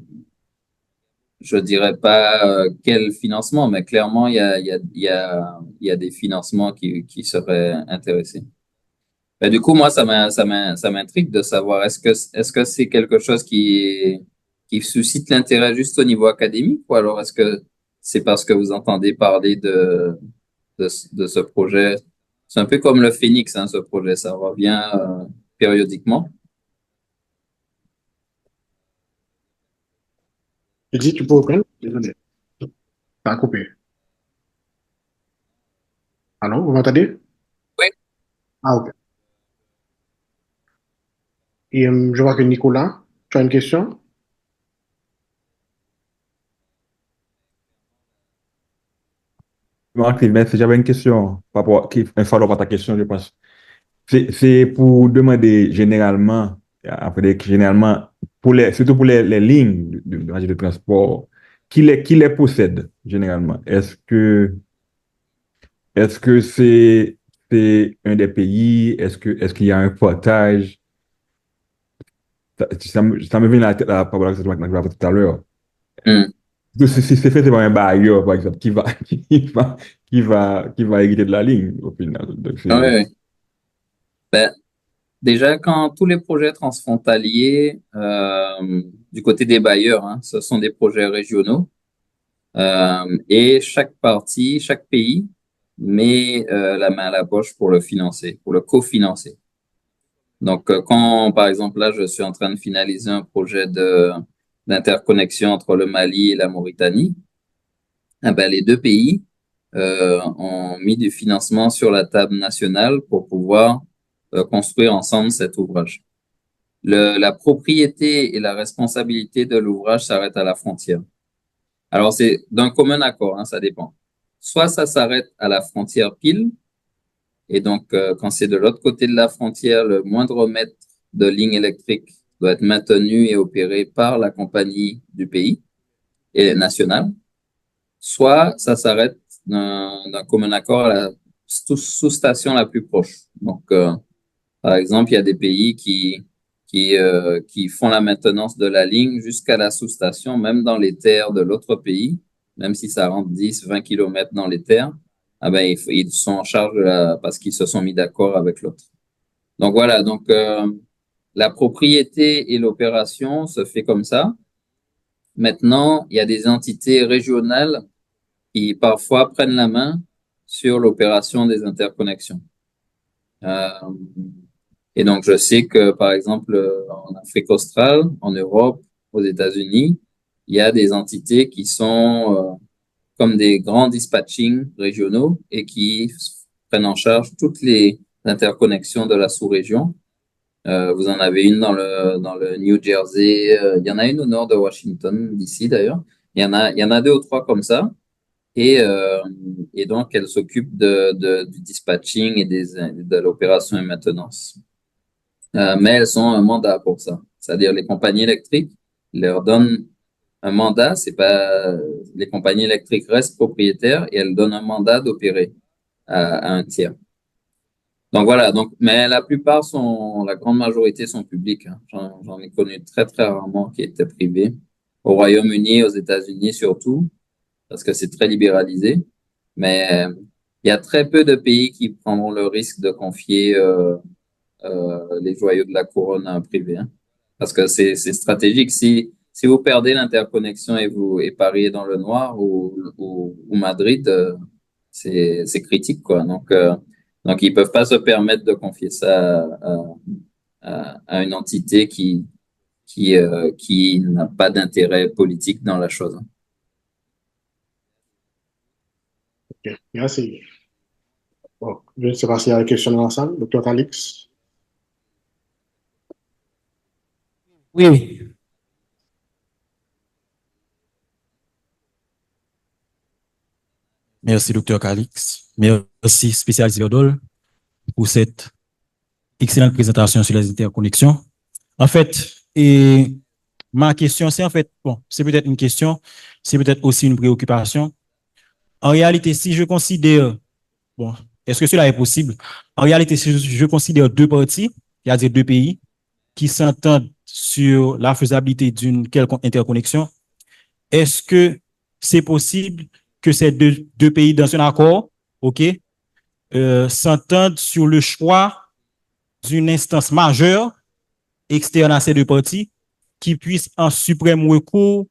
je dirais pas quel financement, mais clairement, il y a des financements qui seraient intéressés. Ben, du coup, moi, ça m'intrigue de savoir est-ce que c'est quelque chose qui suscite l'intérêt juste au niveau académique ou alors est-ce que c'est parce que vous entendez parler de ce projet? C'est un peu comme le Phoenix, hein, ce projet, ça revient périodiquement. Tu dis, tu peux reprendre? Désolé. Ça a coupé. Allô, vous m'entendez? Oui. Ah, ok. Et je vois que Nicolas, tu as une question? Marc, merci. J'avais une question un follow à ta question, je pense. C'est pour demander généralement, généralement, surtout pour les lignes de transport, qui les possède généralement? Est-ce que c'est un des pays? Est-ce qu'il y a un portage? Ça me vient à la tête par rapport à ce que tu m'as dit tout à l'heure. Hmm. Si c'est fait par un bailleur, par exemple, qui va hériter de la ligne au final. Donc, Ah oui, oui. Ben, déjà, quand tous les projets transfrontaliers, du côté des bailleurs, hein, ce sont des projets régionaux. Et chaque pays met la main à la poche pour le financer, pour le cofinancer. Donc, quand, par exemple, là, je suis en train de finaliser un projet d'interconnexion entre le Mali et la Mauritanie, eh ben, les deux pays ont mis du financement sur la table nationale pour pouvoir construire ensemble cet ouvrage. La propriété et la responsabilité de l'ouvrage s'arrêtent à la frontière. Alors, c'est d'un commun accord, hein, ça dépend. Soit ça s'arrête à la frontière pile, et donc quand c'est de l'autre côté de la frontière, le moindre mètre de ligne électrique doit être maintenu et opéré par la compagnie du pays et nationale. Soit ça s'arrête d'un commun accord à la sous-station la plus proche. Donc, par exemple, il y a des pays qui font la maintenance de la ligne jusqu'à la sous-station, même dans les terres de l'autre pays, même si ça rentre 10, 20 kilomètres dans les terres, ah ben, ils sont en charge parce qu'ils se sont mis d'accord avec l'autre. Donc voilà, donc la propriété et l'opération se fait comme ça. Maintenant, il y a des entités régionales qui parfois prennent la main sur l'opération des interconnexions. Et donc, je sais que, par exemple, en Afrique australe, en Europe, aux États-Unis, il y a des entités qui sont comme des grands dispatching régionaux et qui prennent en charge toutes les interconnexions de la sous-région. Vous en avez une dans le New Jersey. Il y en a une au nord de Washington, d'ici d'ailleurs. Il y en a deux ou trois comme ça. Et donc, elle s'occupe du dispatching et de l'opération et maintenance. Mais elles ont un mandat pour ça. C'est-à-dire les compagnies électriques leur donnent un mandat. C'est pas les compagnies électriques restent propriétaires et elles donnent un mandat d'opérer à un tiers. Donc voilà. Donc, mais la grande majorité sont publiques. Hein. J'en ai connu très très rarement qui étaient privés. Au Royaume-Uni, aux États-Unis surtout, parce que c'est très libéralisé. Mais il y a très peu de pays qui prendront le risque de confier les joyaux de la couronne à un privé, hein. Parce que c'est stratégique. Si vous perdez l'interconnexion et Paris est dans le noir ou Madrid, c'est critique, quoi. Donc ils peuvent pas se permettre de confier ça à une entité qui n'a pas d'intérêt politique dans la chose. Ok, merci. Bon, je ne sais pas s'il y a des questions dans la salle. Docteur Calix. Oui, oui. Merci, docteur Calix. Merci, spécialiste Verdol, pour cette excellente présentation sur les interconnexions. En fait, ma question, c'est en fait, bon, c'est peut-être une question, c'est peut-être aussi une préoccupation. En réalité, si je considère, bon, est-ce que cela est possible? En réalité, si je considère deux parties, c'est-à-dire deux pays, qui s'entendent sur la faisabilité d'une quelconque interconnexion, est-ce que c'est possible que ces deux pays dans un accord, OK, s'entendent sur le choix d'une instance majeure externe à ces deux parties qui puisse en suprême recours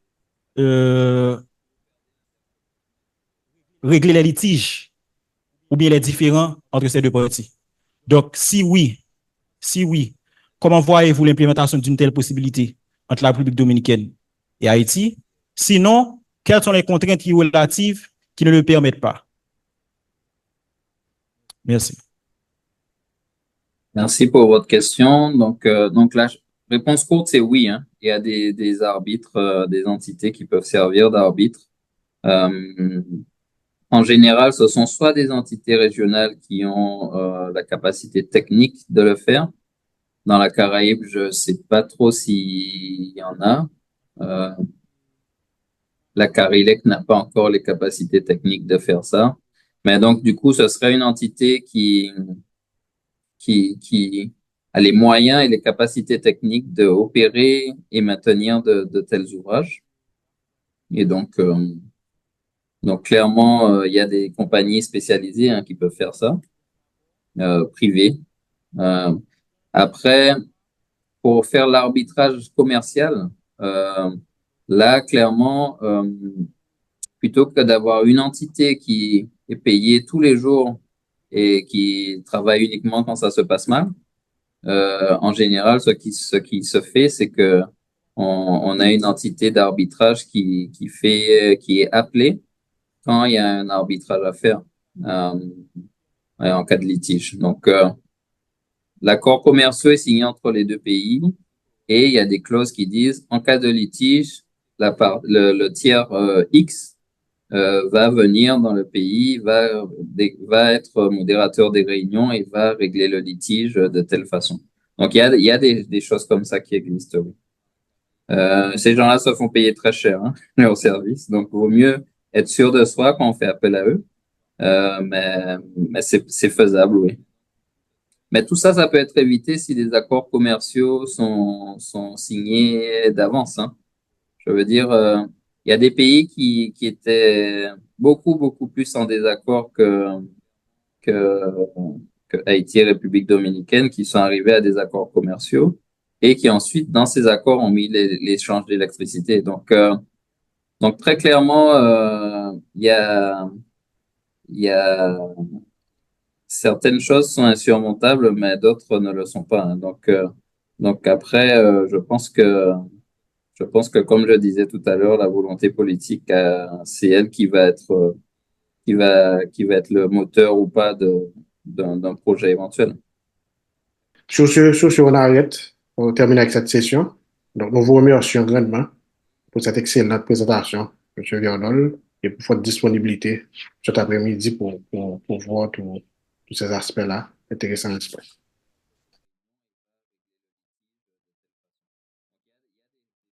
régler les litiges ou bien les différends entre ces deux parties. Donc, si oui, comment voyez-vous l'implémentation d'une telle possibilité entre la République dominicaine et Haïti? Sinon, quelles sont les contraintes relatives qui ne le permettent pas? Merci. Merci pour votre question. Donc la réponse courte, c'est oui, hein. Il y a des arbitres, des entités qui peuvent servir d'arbitres. En général, ce sont soit des entités régionales qui ont la capacité technique de le faire. Dans la Caraïbe, je sais pas trop s'il y en a. La Carilec n'a pas encore les capacités techniques de faire ça. Mais donc, du coup, ce serait une entité qui a les moyens et les capacités techniques de opérer et maintenir de tels ouvrages. Et donc clairement, il y a des compagnies spécialisées, hein, qui peuvent faire ça, privées. Après, pour faire l'arbitrage commercial, là, clairement, plutôt que d'avoir une entité qui est payée tous les jours et qui travaille uniquement quand ça se passe mal, en général, ce qui se fait, c'est que on a une entité d'arbitrage qui est appelée quand il y a un arbitrage à faire en cas de litige. Donc, l'accord commercial est signé entre les deux pays et il y a des clauses qui disent en cas de litige, le tiers X va venir dans le pays, va être modérateur des réunions et va régler le litige de telle façon. Donc, il y a des choses comme ça qui existent. Oui. Ces gens-là se font payer très cher, hein, leur service. Donc, il vaut mieux être sûr de soi quand on fait appel à eux. Mais c'est faisable, oui. Mais tout ça, ça peut être évité si des accords commerciaux sont signés d'avance, hein. Je veux dire, il y a des pays qui étaient beaucoup plus en désaccord que, que Haïti et République dominicaine, qui sont arrivés à des accords commerciaux et qui ensuite, dans ces accords, ont mis l'échange d'électricité. Donc Donc très clairement, il y a certaines choses sont insurmontables, mais d'autres ne le sont pas, hein. Donc après, je pense que comme je disais tout à l'heure, la volonté politique, c'est elle qui va être qui va être le moteur ou pas d'un projet éventuel. Sur ce, on arrête. On termine avec cette session. Donc, nous vous remercions grandement pour cette excellente présentation, M. Viardol, et pour votre disponibilité cet après-midi pour voir tous ces aspects-là intéressants, j'espère.